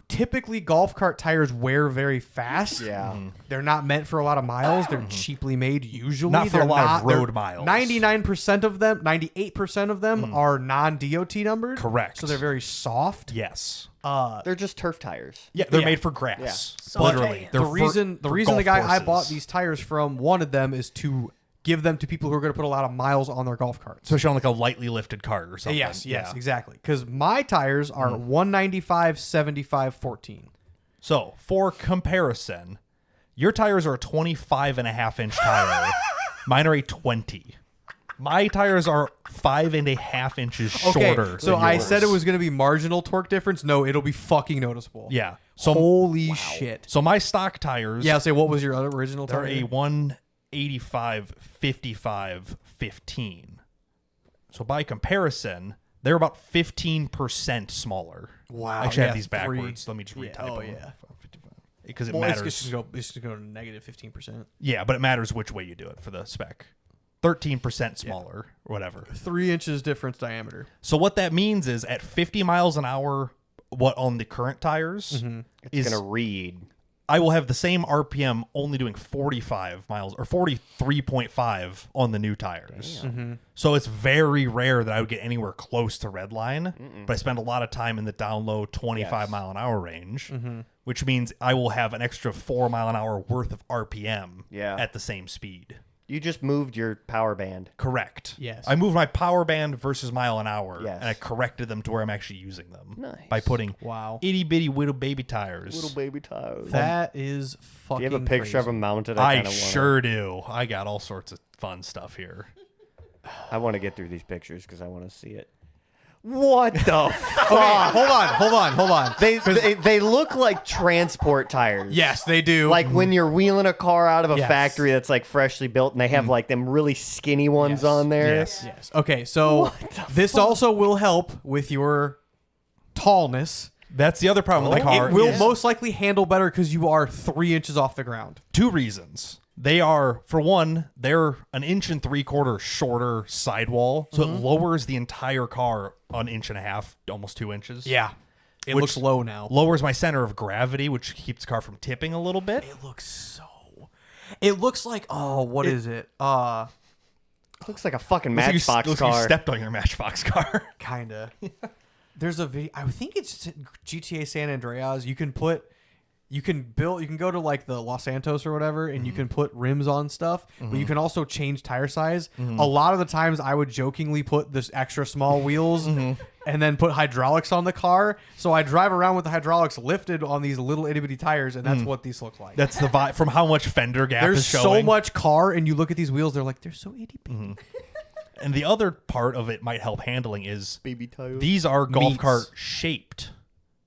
Typically, golf cart tires wear very fast. Yeah. They're not meant for a lot of miles. They're cheaply made usually. Not for They're a lot of they're- road miles. 99% of them, 98% of them are non-DOT numbered. Correct. So they're very soft. Yes. They're just turf tires. Yeah, they're Yeah. made for grass. Yeah. Literally. They're The reason for the golf guy I courses. bought these tires from wanted them is to give them to people who are going to put a lot of miles on their golf carts. Especially on like a lightly lifted cart or something. Yes, Yeah. exactly. Because my tires are 195, 75, 14. So, for comparison, your tires are a 25.5-inch tire. Mine are a 20. My tires are 5.5 inches shorter. so than I yours. said it was going to be marginal torque difference. No, it'll be fucking noticeable. Yeah. So Holy shit. So my stock tires Yeah, say what was your other original are tire? a 185 55 15. So by comparison, they're about 15% smaller. Wow, I actually yeah, have these three. backwards. Let me just retype oh, them. yeah. Because it Well, matters. it's just going to go to negative 15%. Yeah, but it matters which way you do it for the spec. 13% smaller or whatever. 3 inches difference diameter. So what that means is at 50 miles an hour, what on the current tires It's is going to read. I will have the same RPM only doing 45 miles or 43.5 on the new tires. So it's very rare that I would get anywhere close to red line, but I spend a lot of time in the down low 25 mile an hour range, which means I will have an extra 4 mile an hour worth of RPM at the same speed. You just moved your power band. Correct. Yes. I moved my power band versus mile an hour, Yes. and I corrected them to where I'm actually using them Nice. by putting Wow. itty bitty little baby tires. Little baby tires. That is Do fucking you have a picture of crazy. them mounted? I kinda sure do. I got all sorts of fun stuff here. I want to get through these pictures because I want to see it. What the fuck? Hold on. They look like transport tires. Yes, they do. Like when you're wheeling a car out of a Yes. factory that's like freshly built, and they have like them really skinny ones Yes. on there. Yes. Okay, so this also will help with your tallness. That's the other problem with the car. It will is most likely handle better because you are 3 inches off the ground. 2 reasons. They are, for one, they're an 1 3/4 shorter sidewall, so it lowers the entire car 1.5 inches, almost 2 inches. Yeah. It Which looks low now. Lowers my center of gravity, which keeps the car from tipping a little bit. It looks like what is it? Looks like a fucking Looks like Matchbox looks like you car. stepped on your Matchbox car. Kinda. There's I think it's GTA San Andreas. You can go to like the Los Santos or whatever, and you can put rims on stuff, but you can also change tire size. A lot of the times I would jokingly put this extra small wheels and then put hydraulics on the car. So I drive around with the hydraulics lifted on these little itty bitty tires, and that's what these look like. That's the vibe from how much fender gap There's is showing. so much car, and you look at these wheels, they're like, they're so itty bitty. And the other part of it might help handling is Baby tires. these are golf Meats. cart shaped.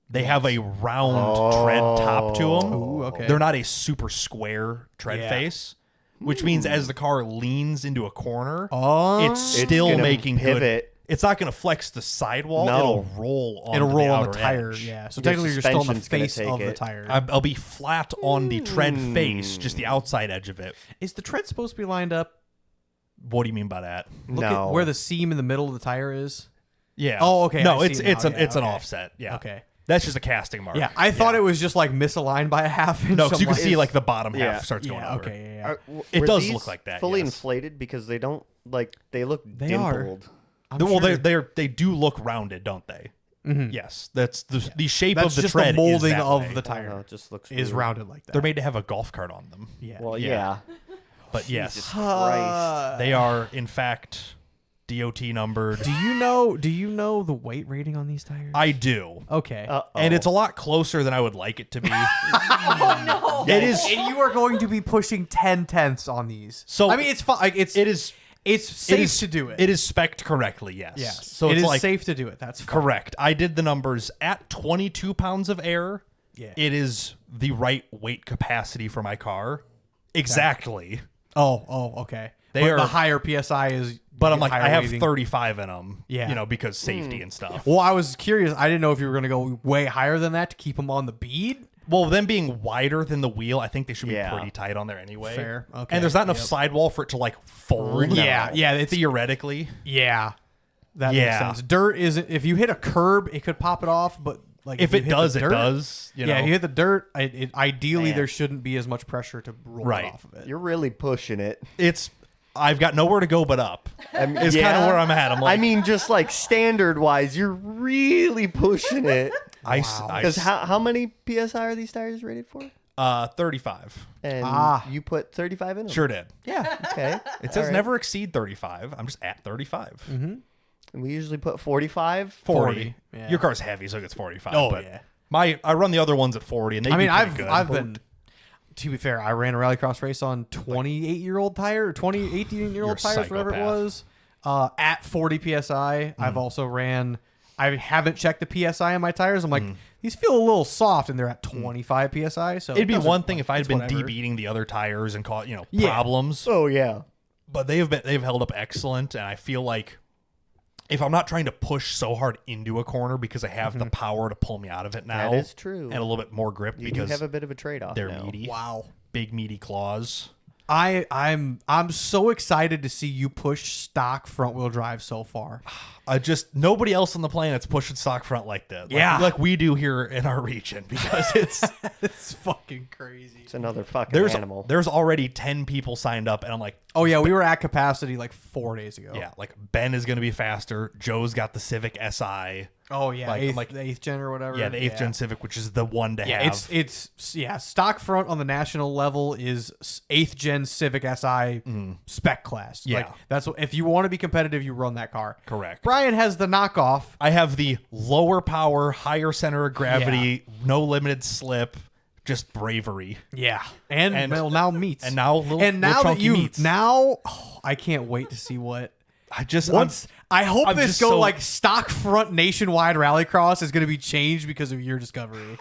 They have a round tread top to them. Ooh, okay. They're not a super square tread Yeah. face, which means as the car leans into a corner, Oh. it's still gonna making good. pivot. It's not going to flex the sidewall. No. It'll roll on It'll roll on the outer tire, edge. yeah. So Your technically, you're still on the suspension's gonna face take of the it. tire. I'll be flat on the tread face, just the outside edge of it. Is the tread supposed to be lined up? What do you mean by that? Look No. at where the seam in the middle of the tire is. Yeah. Oh, okay, No, I it's see now. it's an Yeah, it's an okay. offset. Yeah. Okay. That's just a casting mark. Yeah, I thought it was just like misaligned by a half inch. No, because you I'm can like, see like the bottom half Yeah. starts going yeah, over. okay, yeah. It Were does these look like that, Fully yes. inflated because they don't they look They are. dimpled. I'm Well, sure. they do look rounded, don't they? Yes, that's the shape That's of the just tread. the molding is that of way. the I don't know, tire it just looks is weird. rounded like that. They're made to have a golf cart on them. Yeah. Well, Yeah. yeah. But yes, Jesus Christ. they are in fact DOT numbered. Do you know the weight rating on these tires? I do, Okay. and it's a lot closer than I would like it to be. Oh no. It is. and you are going to be pushing 10/10 on these. So- I mean, it's fine. Like, It is. It's safe It is to do it. It is spec'd correctly. Yes. Yes. So it it's is like safe to do it. That's fine. correct. I did the numbers at 22 pounds of air. Yeah. It is the right weight capacity for my car. Exactly. Oh, okay. They But are- the higher PSI is. But I'm like, higher I have weighting. 35 in them. Yeah. You know, because safety and stuff. Well, I was curious. I didn't know if you were going to go way higher than that to keep them on the bead. Well, them being wider than the wheel, I think they should be Yeah. pretty tight on there anyway. Fair. Okay. And there's not enough Yep. sidewall for it to like fold. Yeah, yeah, it's- theoretically. Yeah, that Yeah. makes sense. Dirt isn't. If you hit a curb, it could pop it off. But like If you it hit the does, it dirt- does. You know? Yeah, if you hit the dirt, ideally Man. there shouldn't be as much pressure to roll Right. it off of it. You're really pushing it. I've got nowhere to go but up. I mean, It's kind of where I'm at. I'm like, I mean, just like standard wise, you're really pushing it. Because how many PSI are these tires rated for? 35. And you put 35 in them. Sure did. Yeah. Okay. It says never exceed 35. I'm just at 35. And we usually put 45. 40. Yeah. Your car's heavy, so it gets 45. Oh, but yeah. I run the other ones at 40, and they I mean, do pretty good. I've been. To be fair, I ran a rallycross race on 28-year-old tire, or 18-year-old You're a tires, whatever it psychopath. was. At 40 PSI, I've also ran. I haven't checked the PSI on my tires. I'm like, these feel a little soft, and they're at 25 PSI. So It'd be it doesn't- one thing if I had it's been whatever. debeating the other tires and caught Yeah. problems, Oh, yeah. but they've held up excellent, and I feel like if I'm not trying to push so hard into a corner because I have the power to pull me out of it now, That is true. and a little bit more grip You because do have a bit of a trade off. they're now. meaty, Wow. big meaty claws. I'm so excited to see you push stock front wheel drive so far. Nobody else on the planet's pushing stock front like that. Yeah. like we do here in our region because it's It's fucking crazy. It's another fucking there's animal. there's already 10 people signed up, and I'm like, Oh yeah, we were at capacity like 4 days ago. yeah, like Ben is gonna be faster. Joe's got the Civic Si. Oh yeah, Like, I'm like- the 8th gen or whatever. Yeah, the 8th gen Civic, which is the one to Yeah, have. it's stock front on the national level is 8th gen Civic Si spec class. Yeah. Like that's what, if you want to be competitive, you run that car. Correct. Brian has the knockoff. I have the lower power, higher center of gravity, no limited slip, just bravery. Yeah, and well, now meets and now little and now little that chunky you meats. now I can't wait to see what I hope I'm this just so- like stock front nationwide Rallycross is going to be changed because of your discovery.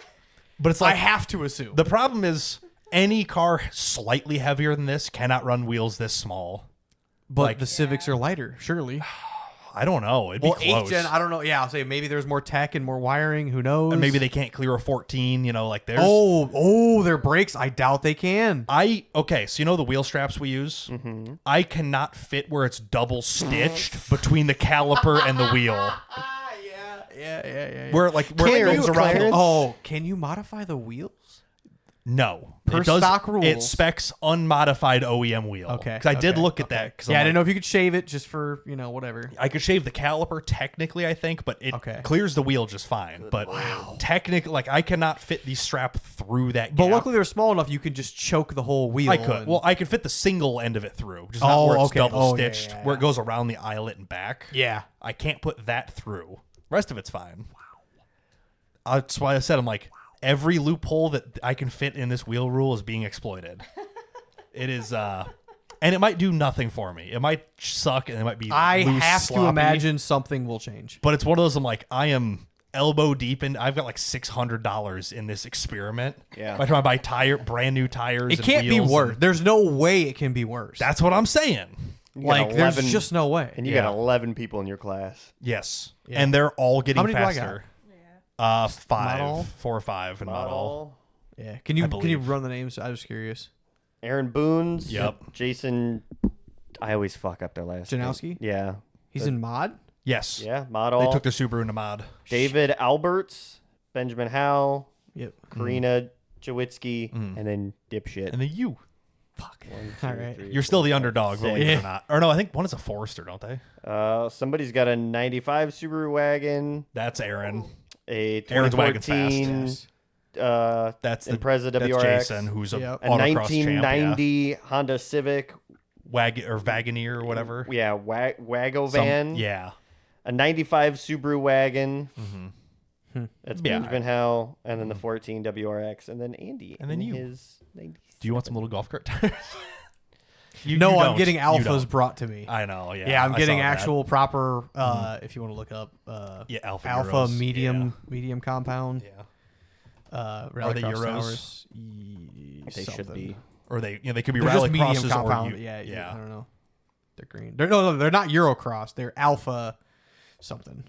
But it's I like have to assume. the problem is any car slightly heavier than this cannot run wheels this small. But like- the Civics are lighter, surely. I don't know. It'd be close. 8th gen, I don't know. Yeah, I'll say maybe there's more tech and more wiring. Who knows? And maybe they can't clear a 14. You know, like there's. Their brakes. I doubt they can. Okay, so you know the wheel straps we use? Mm-hmm. I cannot fit where it's double stitched between the caliper and the wheel. Yeah. Where it goes around. Clearance. Can you modify the wheels? No. Per it does, stock rules. It specs unmodified OEM wheel. Okay. 'Cause I did look at that. Yeah, I didn't know if you could shave it just for, whatever. I could shave the caliper technically, I think, but it clears the wheel just fine. But technically, I cannot fit the strap through that gap. But luckily they're small enough you could just choke the whole wheel. I could. Well, I could fit the single end of it through, just not where it's double stitched, yeah. where it goes around the eyelet and back. Yeah. I can't put that through. Rest of it's fine. Wow. That's why I said I'm like, every loophole that I can fit in this wheel rule is being exploited. It is, and it might do nothing for me. It might suck, and it might be. I loose, have sloppy, to imagine something will change. but it's one of those. I'm like, I am elbow deep in. I've got like $600 in this experiment. Yeah. By the time I buy brand new tires, It and can't be wheels worse. and- There's no way it can be worse. That's what I'm saying. You got there's 11 just no way. And you Yeah. got 11 people in your class. Yes, Yeah. and they're all getting How many do I got? faster. Not 5, all? 4 or 5 in model. Yeah. Can you believe. run the names? I was curious. Aaron Boone's. Yep. Jason. I always fuck up their last name. Janowski? Yeah. He's in mod? Yes. Yeah. Model. They took their Subaru into mod. David Alberts, Benjamin Howe, Yep. Karina Jawitsky, and then Dipshit. And then you. Fuck. 1, 2, All right. 3, You're still the underdog, Sick. believe it Yeah. or not. Or no, I think one is a Forester, don't they? Somebody's got a 95 Subaru wagon, That's Aaron. a Aaron's wagon's fast. 2014 That's the Impreza that's WRX, Jason, who's a Yep. a autocross 1990 Honda Civic, champ. Wagoneer or whatever. yeah, Wago van, Yeah. a 95 Subaru wagon. Hmm. That's Yeah. Benjamin Howe, and then the 14 WRX, and then Andy, And then in you. his 90s. Do you want some little golf cart tires? You No, I'm don't. getting You alphas don't. brought to me. I know, yeah. Yeah, I'm I getting saw that. actual proper. If you want to look up, Yeah, Alpha Euros. medium compound. Yeah. Rallycross Are they Euros? Towers. They should be. Or they could be They're just rally medium crosses compound. or Yeah, yeah. I don't know. They're green. They're not Eurocross. They're Alpha something.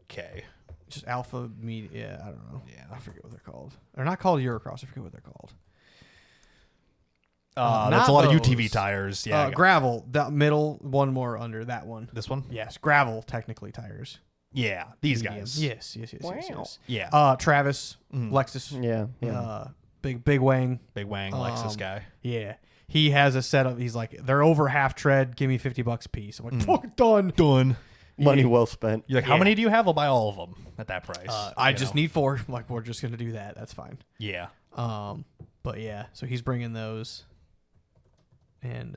Okay. Just Alpha Media. Yeah, I don't know. Yeah. I forget what they're called. They're not called Eurocross. I forget what they're called. That's not a lot those. of UTV tires. Yeah. I got- Gravel. That middle one more under that one. This one? Yes, gravel technically tires. Yeah. These Medium. guys. Yes. Wow. Yeah. Travis, Mm. Lexus, Yeah. big Wang. Big Wang Lexus guy. Yeah. He has a setup. He's like, they're over half tread. Give me $50 a piece. I'm like, fuck, done. Done. Money well spent. You're like, how Yeah. many do you have? I'll buy all of them at that price. I You just know? need 4. I'm like, we're just gonna do that. That's fine. Yeah. But yeah, so he's bringing those, and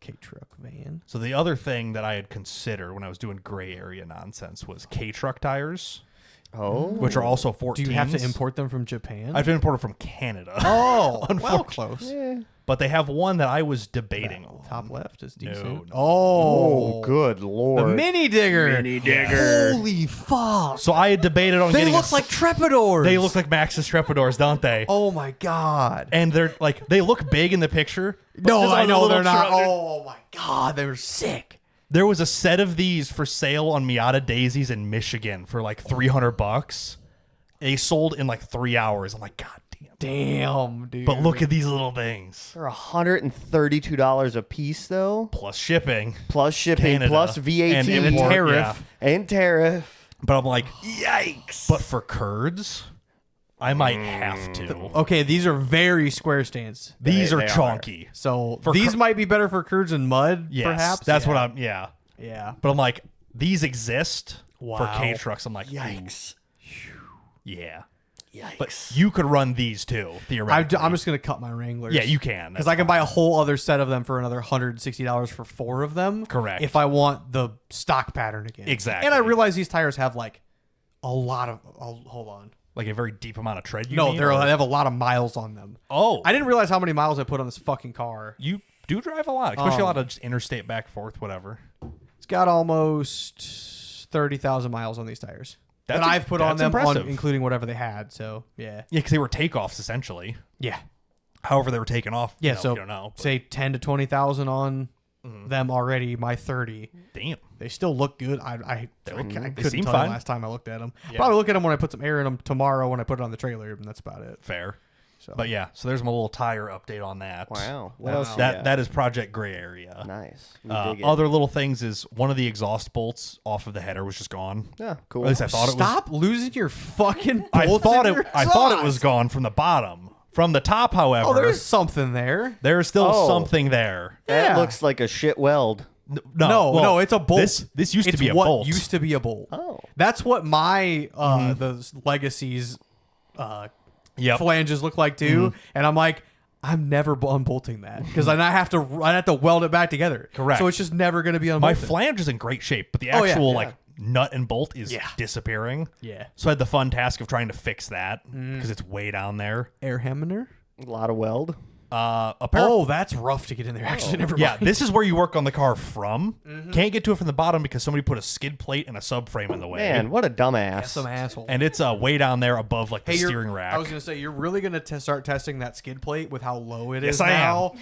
K-truck van. So the other thing that I had considered when I was doing gray area nonsense was K-truck tires, Oh. which are also 14s. Do you have to import them from Japan? I've imported from Canada. Oh, well, Unfortunately. close. But they have one that I was debating on. Top left is decent. No. Oh, good The lord. mini digger. Mini digger. Holy fuck! So I had debated on They getting look like Trepidors. they look like Maxxis Trepidors, don't they? Oh my god. And they're like they look big in the picture. but No, just I on the know little they're not. truck, Oh my god, they were sick. There was a set of these for sale on Miata Daisies in Michigan for like $300. They sold in like 3 hours. I'm like, God damn. Damn, dude. But look at these little things. They're $132 a piece though, Plus shipping. plus shipping, Canada, plus VAT, and import, tariff, yeah. and tariff. But I'm like, Yikes! but for curds, I might have to. Okay, these are very square stance. These are they are. chonky. So For these cur- might be better for curds and mud, Yes, perhaps. that's Yeah. what I'm. Yeah, Yeah. but I'm like, these exist for Wow. K trucks. I'm like, Yikes! yeah. Yikes! But you could run these too theoretically. I'm just gonna cut my Wranglers. Yeah, you can. Because I can buy a whole other set of them for another $160 for 4 of them. Correct. If I want the stock pattern again. Exactly. And I realize these tires have like a lot of. Hold on. like a very deep amount of tread. You No, mean, they or- have a lot of miles on them. Oh, I didn't realize how many miles I put on this fucking car. you do drive a lot, especially a lot of just interstate back and forth, whatever. It's got almost 30,000 miles on these tires. That's that I've put on them, impressive. including whatever they had. So, yeah. Yeah, because they were takeoffs, essentially. Yeah. However they were taken off, Yeah, so we don't know. But say 10 to 20,000 on them already, my 30. damn. They still look good. I couldn't seem tell fine. you last time I looked at them. Yeah. Probably look at them when I put some air in them tomorrow when I put it on the trailer, and that's about it. Fair. So. But yeah, so there's my little tire update on that. Wow. What Wow. else? That is Project Gray Area. Nice. We dig it. Other little things is one of the exhaust bolts off of the header was just gone. Yeah, Or cool. at least I thought it was. Stop losing your fucking I bolts thought in it. your I thought it was exhaust. gone from the bottom. From the top, however, Oh, there's something there. there is still Oh. something there. That Yeah. looks like a shit weld. No, it's a bolt. This used it's to be a what bolt. used to be a bolt. Oh. That's what my the Legacy's Yep. flanges look like too. And I'm like, I'm never unbolting that because then I have to weld it back together. Correct. So it's just never going to be My unbolted. flange is in great shape, but the Oh, yeah, actual yeah. like nut and bolt is Yeah. disappearing. Yeah. So I had the fun task of trying to fix that because it's way down there. Air Hamner. A lot of weld. A pair of Oh, that's rough to get in there. Actually, never Yeah, mind. this is where you work on the car from. Can't get to it from the bottom because somebody put a skid plate and a subframe in the way. Man, what a dumbass. Some asshole. And it's way down there above like the Hey, steering rack. I was gonna say you're really gonna start testing that skid plate with how low it Yes, is I am. now.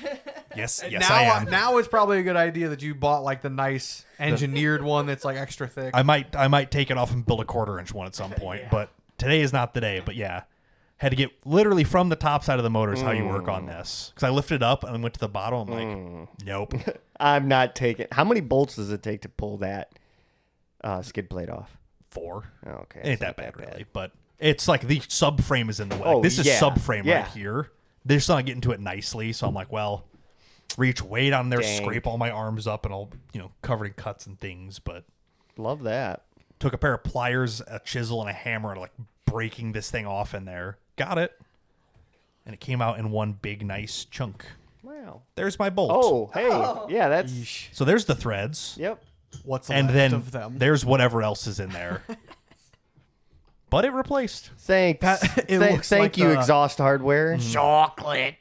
yes, now, I am. now it's probably a good idea that you bought like the nice engineered one that's like extra thick. I might take it off and build a 1/4-inch one at some point, but today is not the day. But yeah, had to get literally from the top side of the motor is how you work on this. Because I lifted it up and then went to the bottom. I'm like, nope. I'm not taking. How many bolts does it take to pull that skid plate off? 4. Oh, okay. Ain't it's that not bad, really. But it's like the subframe is in the way. Oh, This is yeah. subframe Yeah. right here. They're just not getting to it nicely. So I'm like, well, reach way down there, Dang. scrape all my arms up, and all covered in cuts and things. But Love that. took a pair of pliers, a chisel, and a hammer, and like breaking this thing off in there. Got it. And it came out in one big, nice chunk. Wow. There's my bolt. Oh, hey. Yeah, that's. So there's the threads. Yep. What's And left then of them? there's whatever else is in there. But it replaced. Thanks. It looks thank like you, the- Exhaust Hardware. Chocolate.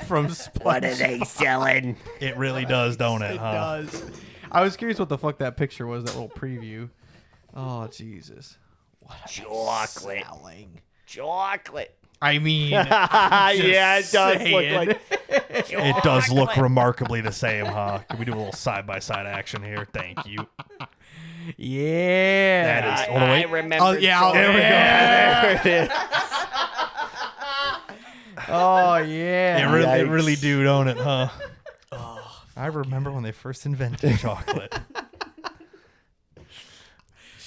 from What are they selling? It really does, don't it? It Huh? does. I was curious what the fuck that picture was. That little preview. Oh Jesus. Chocolate. Selling. Chocolate. I mean, yeah, it does look saying. like. It does look remarkably the same, huh? Can we do a little side-by-side action here? Thank you. Yeah. That is. I, Hold on, I wait. remember. Oh yeah. There we go. There it is. Oh It yeah. really, Yikes. really do, don't it, huh? I remember when they first invented chocolate.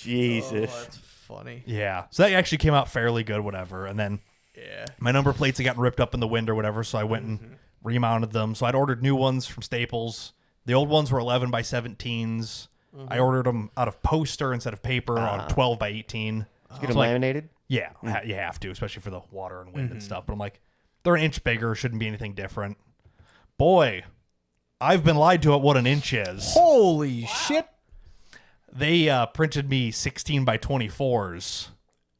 Jesus. Oh, that's funny. Yeah. So that actually came out fairly good, whatever. And then Yeah. my number plates had gotten ripped up in the wind or whatever, so I went and remounted them. So I'd ordered new ones from Staples. The old ones were 11 by 17s. I ordered them out of poster instead of paper on 12 by 18. Get them So, like, laminated? yeah, you have to, especially for the water and wind and stuff. But I'm like, they're an inch bigger, shouldn't be anything different. Boy, I've been lied to at what an inch is. Holy shit. They printed me 16 by 24s.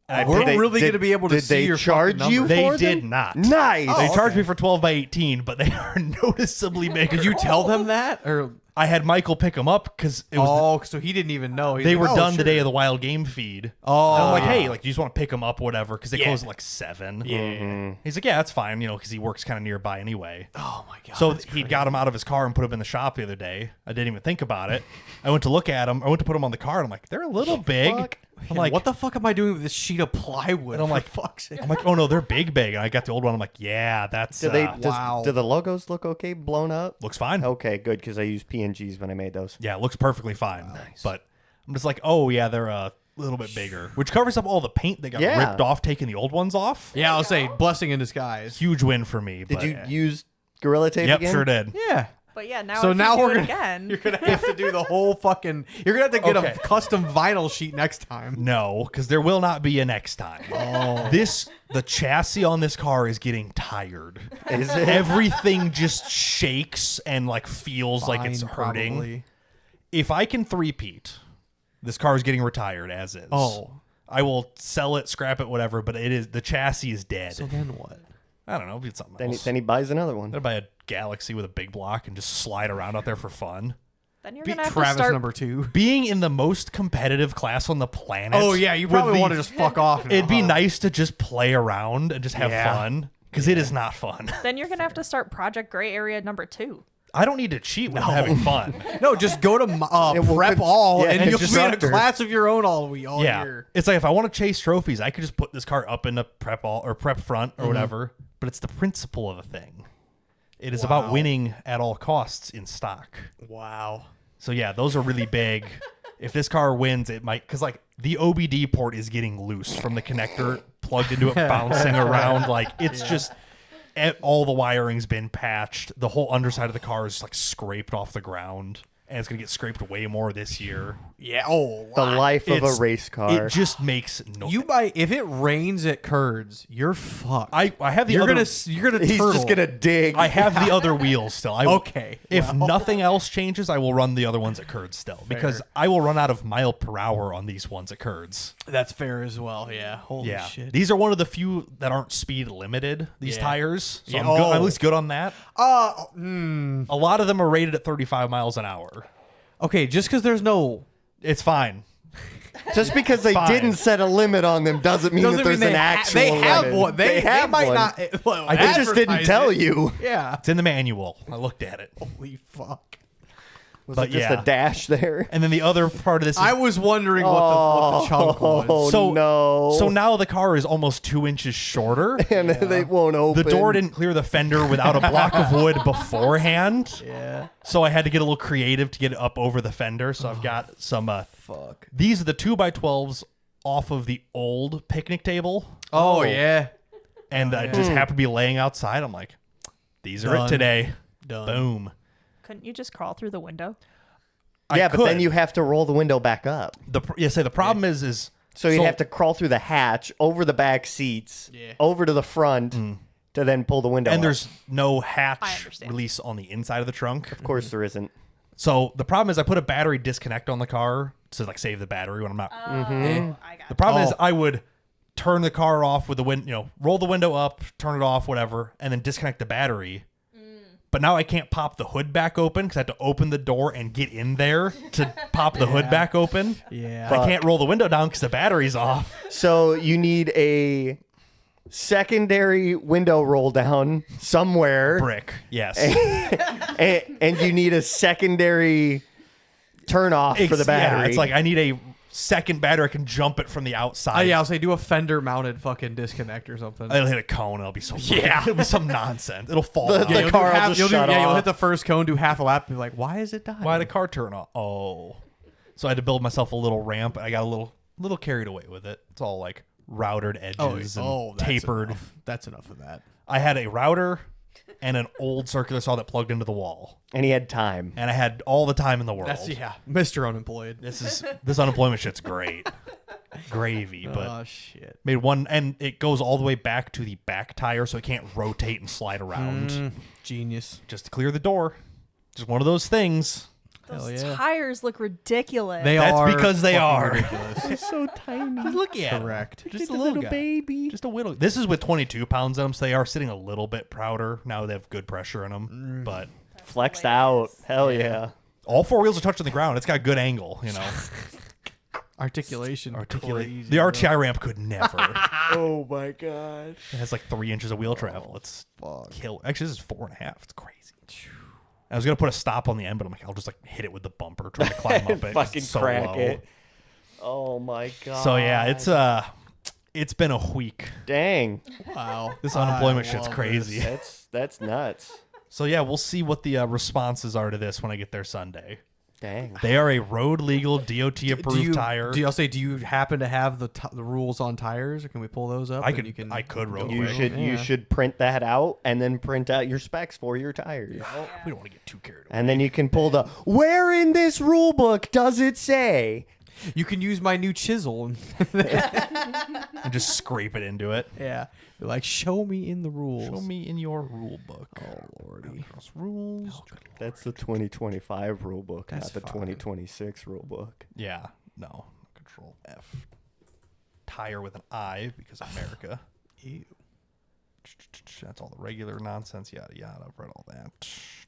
We're really going to be able to did see they your charge fucking you numbers. They for did them? not. Nice. They charged me for 12 by 18, but they are noticeably bigger. Did you tell them that? Or I had Michael pick them up because it was so he didn't even know. He's they like, were "Oh, done sure." the day of the wild game feed. Oh, And I'm like, yeah. hey, like, do you just want to pick them up, whatever? Because they Yeah. close at like 7. Yeah. He's like, yeah, that's fine, because he works kind of nearby anyway. Oh my god. So that's he got him out of his car and put him in the shop the other day. I didn't even think about it. I went to look at him. I went to put them on the car, and I'm like, they're a little big. fuck? I'm like, what the fuck am I doing with this sheet of plywood? And I'm for like, fuck's sake? I'm like, oh no, they're big. And I got the old one. I'm like, yeah, that's Do they? Wow. Do the logos look okay blown up? looks fine. Okay, good, because I used PNGs when I made those. Yeah, it looks perfectly fine. But I'm just like, oh yeah, they're a little bit bigger, which covers up all the paint that got Yeah. ripped off, taking the old ones off. Yeah, I'll say blessing in disguise. Huge win for me. Did but, you use Gorilla Tape Yep, again? sure did. Yeah. But yeah, now So if now you do we're it gonna again. You're gonna have to do the whole fucking. You're gonna have to get Okay. a custom vinyl sheet next time. No, because there will not be a next time. The chassis on this car is getting tired. Is it? Everything just shakes and like feels like it's Fine, hurting. probably. If I can three-peat, this car is getting retired as is. Oh. I will sell it, scrap it, whatever. But the chassis is dead. So then what? I don't know. It's something Then else. he buys another one. I'd buy a Galaxy with a big block and just slide around out there for fun. Then you're Beat gonna have to Travis start. number 2. Being in the most competitive class on the planet. Oh yeah, you probably want to just fuck off. Now, It'd be huh? nice to just play around and just have fun, because it is not fun. Then you're gonna have to start Project Gray Area number 2. I don't need to cheat when I'm having fun. No, just go to prep all, yeah, and you'll be in a instructor. class of your own all Yeah, year. it's like if I want to chase trophies, I could just put this car up in the prep all or prep front or whatever. But it's the principle of the thing. It is about winning at all costs in stock. Wow. So yeah, those are really big. If this car wins, it might, because like the OBD port is getting loose from the connector plugged into it, bouncing around. Like it's just all the wiring's been patched. The whole underside of the car is like scraped off the ground, and it's gonna get scraped way more this year. Yeah. Oh, The life of a It's- race car. It just makes no. you buy if it rains at Curds, you're fucked. I have the you're other. gonna He's turtle. just gonna dig. I have the other wheels still. Okay, If nothing else changes, I will run the other ones at Curds still, because I will run out of mile per hour on these ones at Curds. That's fair as well. Yeah. Holy Yeah, shit. these are one of the few that aren't speed limited. These Yeah. tires, so Yeah. I'm, good, I'm at Oh. least good on that. A lot of them are rated at 35 miles an hour. Okay, just because there's no It's fine. Just because they Fine. didn't set a limit on them doesn't mean that there's an actual they have limit. one. They have might one. not. Well, They just didn't advertise tell it. you. Yeah. It's in the manual. I looked at it. Holy fuck. Was But it just yeah. a dash there? And then the other part of this is I was wondering what the chunk was. Oh so no! So now the car is almost 2 inches shorter. and they won't open. The door didn't clear the fender without a block of wood beforehand. Yeah. So I had to get a little creative to get it up over the fender. So I've got some. Fuck. These are the 2x12s off of the old picnic table, Oh, yeah. and I just happened to be laying outside. I'm like, these are Done. it today. Done. Boom. Couldn't you just crawl through the window? Yeah, I but then could. you have to roll the window back up. The problem is So you'd have to crawl through the hatch, over the back seats, over to the front, to then pull the window and up. there's no I hatch understand. release on the inside of the trunk. Of course there isn't. So the problem is I put a battery disconnect on the car to like save the battery when I'm not. Oh, I got The problem is Oh. I would turn the car off with the roll the window up, turn it off, whatever, and then disconnect the battery. But now I can't pop the hood back open because I have to open the door and get in there to pop the hood back open. Yeah. I can't roll the window down because the battery's off. So you need a secondary window roll down somewhere, Brick, yes. and you need a secondary turn off for the battery. Yeah, it's like I need a second battery. I can jump it from the outside. Yeah, I'll say do a fender mounted fucking disconnect or something. It'll hit a cone. It'll be so it'll be some nonsense. It'll fall. The- out. the you'll car do will half, just you'll do- shut yeah, you'll off. hit the first cone, do half a lap, and be like, why is it dying? Why did the car turn off? Oh, so I had to build myself a little ramp. I got a little carried away with it. It's all like routered edges and that's tapered. Enough. That's enough of that. I had a router and an old circular saw that plugged into the wall, and he had time. and I had all the time in the world. That's Mr. Unemployed. This unemployment shit's great, gravy. But Oh shit. made one, and it goes all the way back to the back tire, so it can't rotate and slide around. Genius. Just to clear the door. Just one of those things. Hell Those yeah. tires look ridiculous. They That's are because they fucking are. ridiculous. He's so tiny. Just look at 'em. Correct. Just a little guy. baby. Just a little. This is with 22 pounds in them, so they are sitting a little bit prouder. Now they have good pressure in them, but Flexed out. Hell yeah. all four wheels are touching the ground. It's got good angle, Articulation. Crazy, The bro. RTI ramp could never. Oh my god. It has like 3 inches of wheel travel. It's kill. Actually, this is 4.5. It's crazy. I was gonna put a stop on the end, but I'm like, I'll just like hit it with the bumper, try to climb up it. 'cause Fucking it's so crack low. it. Oh my god. So yeah, it's been a week. Dang. Wow. This unemployment I shit's love crazy. That's nuts. So yeah, we'll see what the responses are to this when I get there Sunday. Dang. They are a road legal, DOT approved tire. Do you happen to have the rules on tires, or can we pull those up? I and could- You can I could real go You quick. through should them? you Yeah. should print that out and then print out your specs for your tires. We don't want to get too carried away. And then you can pull the where in this rule book does it say? You can use my new chisel. And just scrape it into it. Yeah. Be like, show me in the rules. Show me in your rule book. Oh lordy. Rallycross rules. That's the 2025 rule book, That's not the fine. 2026 rule book. Yeah, no. Control F. Tire with an I because America. Ew. That's all the regular nonsense. Yada yada. I've read all that.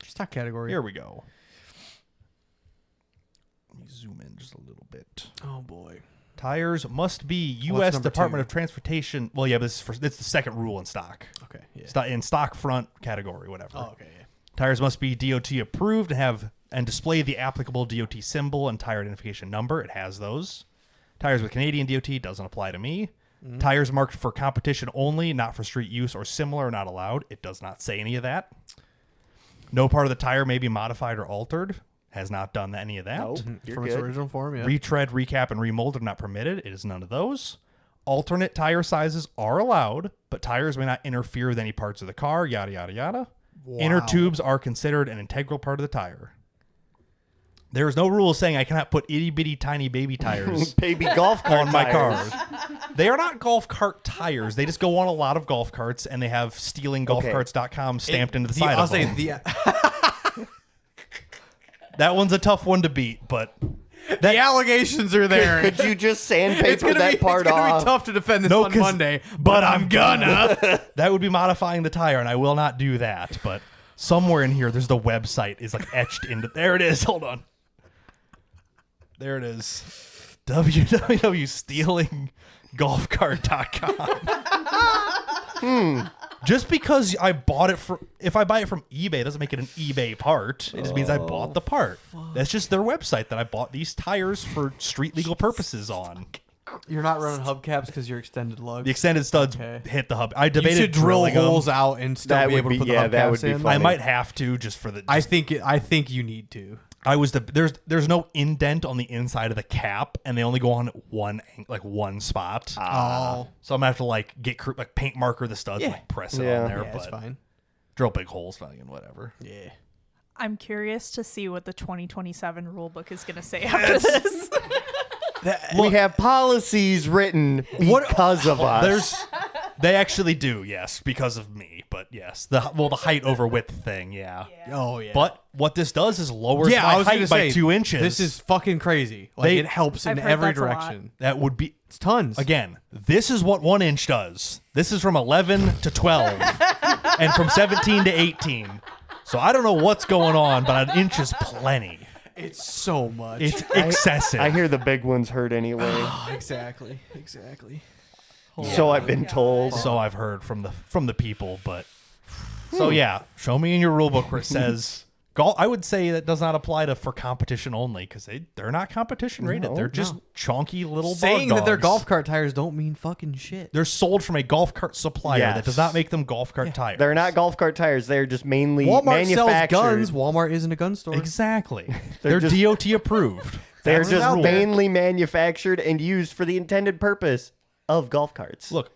Stock category. Here we go. Let me zoom in just a little bit. Oh boy. Tires must be What's U.S. number Department 2? of Transportation. Well, yeah, but it's the second rule in stock. Okay. Yeah. In stock front category, whatever. Oh, okay. Yeah. Tires must be DOT approved and display the applicable DOT symbol and tire identification number. It has those. Tires with Canadian DOT doesn't apply to me. Tires marked for competition only, not for street use or similar, are not allowed. It does not say any of that. No part of the tire may be modified or altered. Has not done any of that. Nope. You're From its good. original form, yeah. Retread, recap, and remold are not permitted. It is none of those. Alternate tire sizes are allowed, but tires may not interfere with any parts of the car, yada, yada, yada. Inner tubes are considered an integral part of the tire. There is no rule saying I cannot put itty-bitty tiny baby tires Baby golf cart on my tires. cars. They are not golf cart tires. They just go on a lot of golf carts, and they have stealinggolfcarts.com stamped into the side I'll of say them. That one's a tough one to beat, but the allegations are there. Could you just sandpaper it's gonna that be, part it's gonna off? be tough to defend this No, on 'cause- Monday, but I'm gonna. that would be modifying the tire, and I will not do that. But somewhere in here, there's the website is like etched into. There it is. Hold on. There it is. www.stealinggolfcart.com. Just because I bought it if I buy it from eBay, it doesn't make it an eBay part. It just means I bought the part. That's just their website that I bought these tires for street legal purposes on. You're not running hubcaps because you're extended lugs. The extended studs hit the hub. I You debated should drill drilling 'em. holes out and still That be would able to be- put yeah, the that hubcaps would be in. funny. I might have to just for the. I think you need to. I was there's no indent on the inside of the cap, and they only go on one spot. Oh, So I'm gonna have to get paint marker the studs, Yeah. and press it Yeah. on there. yeah, but it's fine. drill big holes, fucking whatever. Yeah. I'm curious to see what the 2027 rule book is going to say after this. We have policies written because of us. They actually do, yes, because of me. But yes, the height over width thing, yeah. Oh yeah. But what this does is lowers yeah, my I was gonna height by say, 2 inches. This is fucking crazy. Like They- it helps in I've heard every that's a lot. direction. that would be It's tons. again. This is what 1 inch does. This is from 11 to 12, and from 17 to 18. So I don't know what's going on, but an inch is plenty. It's so much. It's excessive. I hear the big ones hurt anyway. exactly. So I've been told. So I've heard from the people, but so yeah, show me in your rule book where it says golf. I would say that does not apply for competition only because they're not competition rated. They're just chunky little Saying bug that they're dogs. golf cart tires don't mean fucking shit. They're sold from a golf cart supplier that does not make them golf cart tires. They're not golf cart tires. They're just mainly Walmart sells manufactured. guns. Walmart isn't a gun store. Exactly. They're just- DOT approved. They're That's the just rule. mainly manufactured and used for the intended purpose of golf carts. Look,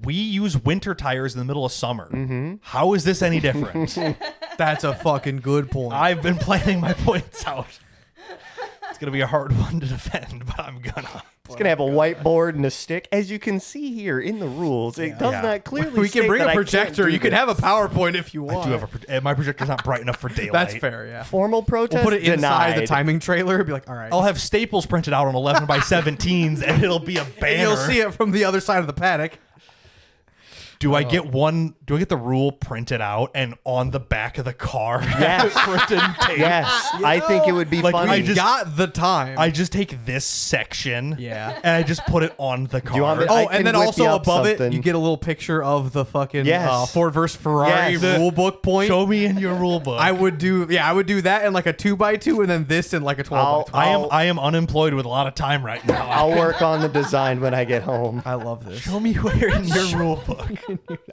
we use winter tires in the middle of summer. How is this any different? That's a fucking good point. I've been planning my points out. It's going to be a hard one to defend, but I'm gonna. It's going to have a whiteboard and a stick. As you can see here in the rules, it does Yeah. not clearly we can state bring that a I can't projector. do You can this. have a PowerPoint if you want. I do have my projector's not bright enough for daylight. That's fair, yeah. Formal protest We'll put it inside denied. the timing trailer. Be like, all right. I'll have staples printed out on 11 by 17s, and it'll be a banner. And you'll see it from the other side of the paddock. Do I get the rule printed out and on the back of the car? Yes. Printed tape? Yes, I think it would be Like, funny. I We just- got the time. I just take this section, Yeah. and I just put it on the car. you want me- Oh, I can and then whip also you up above it, something. you get a little picture of the fucking Yes. Ford versus Ferrari Yes. rule book point. Show me in your rule book. I would do that in like a 2x2, and then this in like a 12x12. I am unemployed with a lot of time right now. I'll work on the design when I get home. I love this. Show me where in your rule book.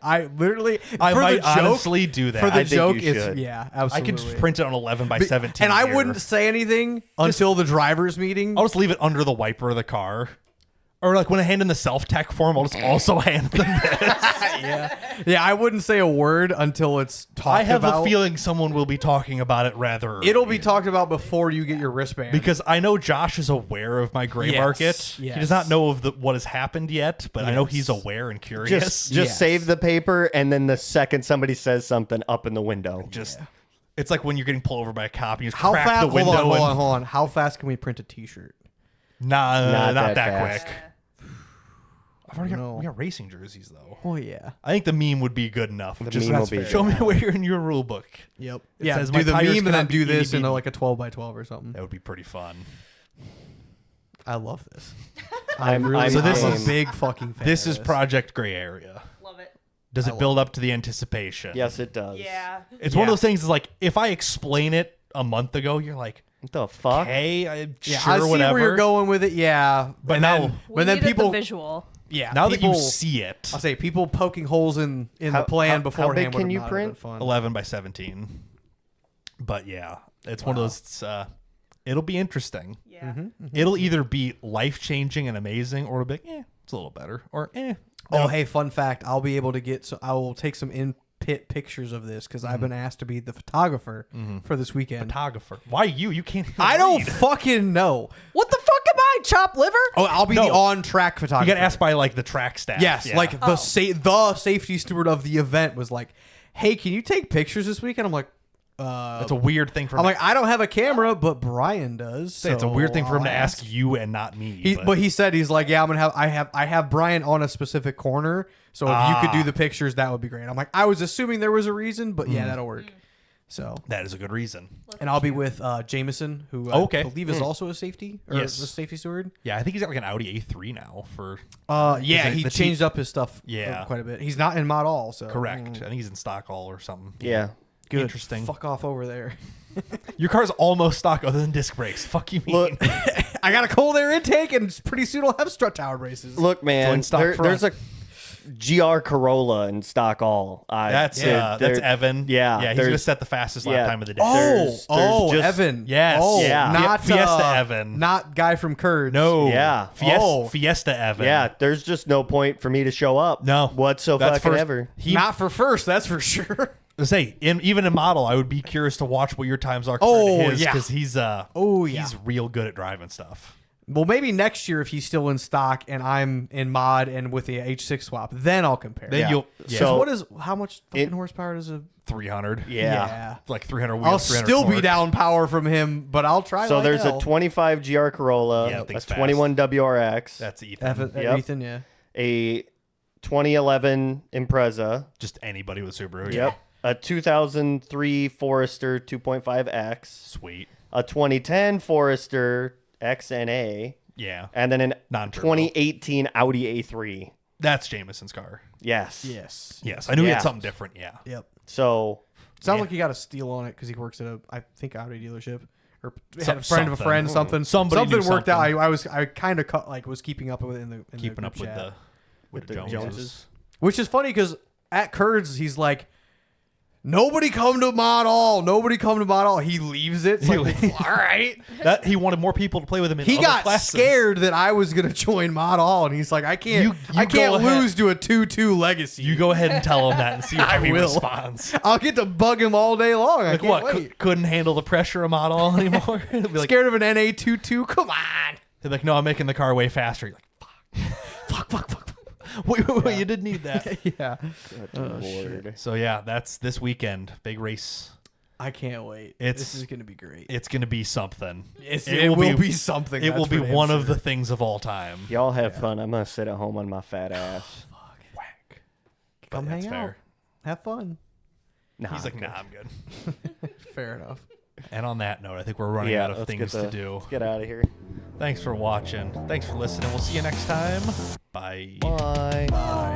I literally, I for might the joke, honestly do that. for the I think joke, you it's should. yeah, I absolutely. could just print it on 11 by 17. and I here. wouldn't say anything until the driver's meeting. I'll just leave it under the wiper of the car. Or like when I hand in the self-tech form, I'll just also hand them this. Yeah, I wouldn't say a word until it's talked about. I have a feeling someone will be talking about it rather early. It'll be talked about before you get your wristband. because I know Josh is aware of my gray Yes, market. He yes. does not know of what has happened yet, but I know he's Yes. aware and curious. Just Yes. save the paper, and then the second somebody says something, up in the window. It's like when you're getting pulled over by a cop, you just how crack fast? the window. Hold and, on. How fast can we print a T-shirt? Nah, Not not that that fast. quick. I've already No. we got racing jerseys though. Oh yeah. I think the meme would be good enough. The Just meme will be show me good. where you're in your rule book. Yep. It Yeah. says Do my the tires meme and then cannot be do this in itty-bitty. like a 12x12 or something. That would be pretty fun. I love this. I'm So this I'm is- a big fucking fan. This of is Project Gray Area. Love it. Does I it build up to the anticipation? Yes, it does. Yeah. It's one of those things. Is like if I explain it a month ago, you're like, What the fuck? hey, Yeah, sure, I see whatever. where you're going with it. Yeah, But and now- then, We but then needed people, the visual. yeah, Now people, that you see it, I'll say people poking holes in How- the plan how beforehand. big would can have you not print? been fun. 11 by 17. But yeah, it's one of those. It's, it'll be interesting. Yeah. It'll either be life changing and amazing, or it'll be like, it's a little better, or Oh, hey, fun fact! I'll be able to get. So I will take some in-pit pictures of this because I've been asked to be the photographer for this weekend. photographer. Why you? You can't. Even I don't read. fucking know. What the fuck am I? Chop liver? Oh, I'll be No. the on-track You photographer. got asked by like the track staff. Yes, Yeah. like the safety steward of the event was like, "Hey, can you take pictures this weekend?" I'm like, it's a weird thing for. I'm like, I don't have a camera, but Brian does. it's a weird thing for him I'll to ask you and not me. But he said he's like, yeah, I'm gonna have I have Brian on a specific corner, so if you could do the pictures, that would be great. I'm like, I was assuming there was a reason, but yeah, that'll work. So, that is a good reason. and I'll be with Jameson, who Okay. I believe is also a safety or Yes. a safety steward. Yeah, I think he's got like an Audi A3 now for. Yeah, the- he the changed up his stuff Yeah. quite a bit. He's not in mod all, so Correct. I think he's in stock all or something. Yeah. Good. Interesting. Fuck off over there. Your car's almost stock other than disc brakes. Fuck you mean? Look, I got a cold air intake, and pretty soon I'll have strut tower braces. look, man. Join stock There's a GR Corolla in stock all. that's there- Evan. Yeah, yeah. He's there's- gonna set the fastest lap yeah. time of the day. Oh, there's just- Evan. Yes. Oh, Yeah. not Fiesta Evan. Not guy from Curd. No. Yeah. Fiesta Evan. Yeah, there's just no point for me to show up. No. whatsoever. That's first- Ever. Not for first, that's for sure. Say even in model, I would be curious to watch what your times are Oh, compared to his yeah. because he's Oh, yeah. he's real good at driving stuff. Well, maybe next year if he's still in stock and I'm in mod and with the H6 swap, then I'll compare. Then Yeah. you'll So- How much fucking horsepower does a 300. Yeah. Like 300 wheels. I'll 300 still be torque. down power from him, but I'll try. So like there's hell. a 25 GR Corolla, Yeah, a thing's fast. 21 WRX, That's Ethan. Yep. Ethan, yeah. a 2011 Impreza. Just anybody with Subaru. Yep. A 2003 Forester 2.5X, Sweet. a 2010 Forester XNA, Yeah. and then an Non-turbo. 2018 Audi A3. That's Jameson's car. Yes. Yes. Yes. I knew he Yeah. had something different. Yeah. Yep. So Sounds Yeah. like he got a steal on it because he works at a, I think, Audi dealership, or had Some- a friend of a friend, something. something. Somebody knew worked out. something. I kind of was keeping up with it in the Keeping group up with chat. the the Joneses. Which is funny because at Curds, he's like, nobody come to mod all. Nobody come to mod all. He leaves it. It's like, all right. That he wanted more people to play with him in He other got classes. scared that I was going to join mod all. And he's like, I can't, You I go can't ahead. lose to a 2-2 legacy. You go ahead and tell him that and see how he will. responds. I'll get to bug him all day long. I Like can't what? wait. Couldn't handle the pressure of model anymore. He'll be like, Scared of an NA 22? Come on. he'll be like, no, I'm making the car way faster. You're like, fuck. Wait, you didn't need that. Yeah. Lord. So yeah, that's this weekend. Big race. I can't wait. It's- This is going to be great. It's gonna be something. It will be something. It that's will be for damn one of sure. the things of all time. Y'all have fun. I'm gonna sit at home on my fat ass. Whack. Come That's hang out. fair. Have fun. Nah, He's like, I'm nah, good. I'm good. Fair enough. And on that note, I think we're running Yeah, out of let's things to do. Let's get out of here. Thanks for watching. Thanks for listening. We'll see you next time. Bye. Bye. Bye.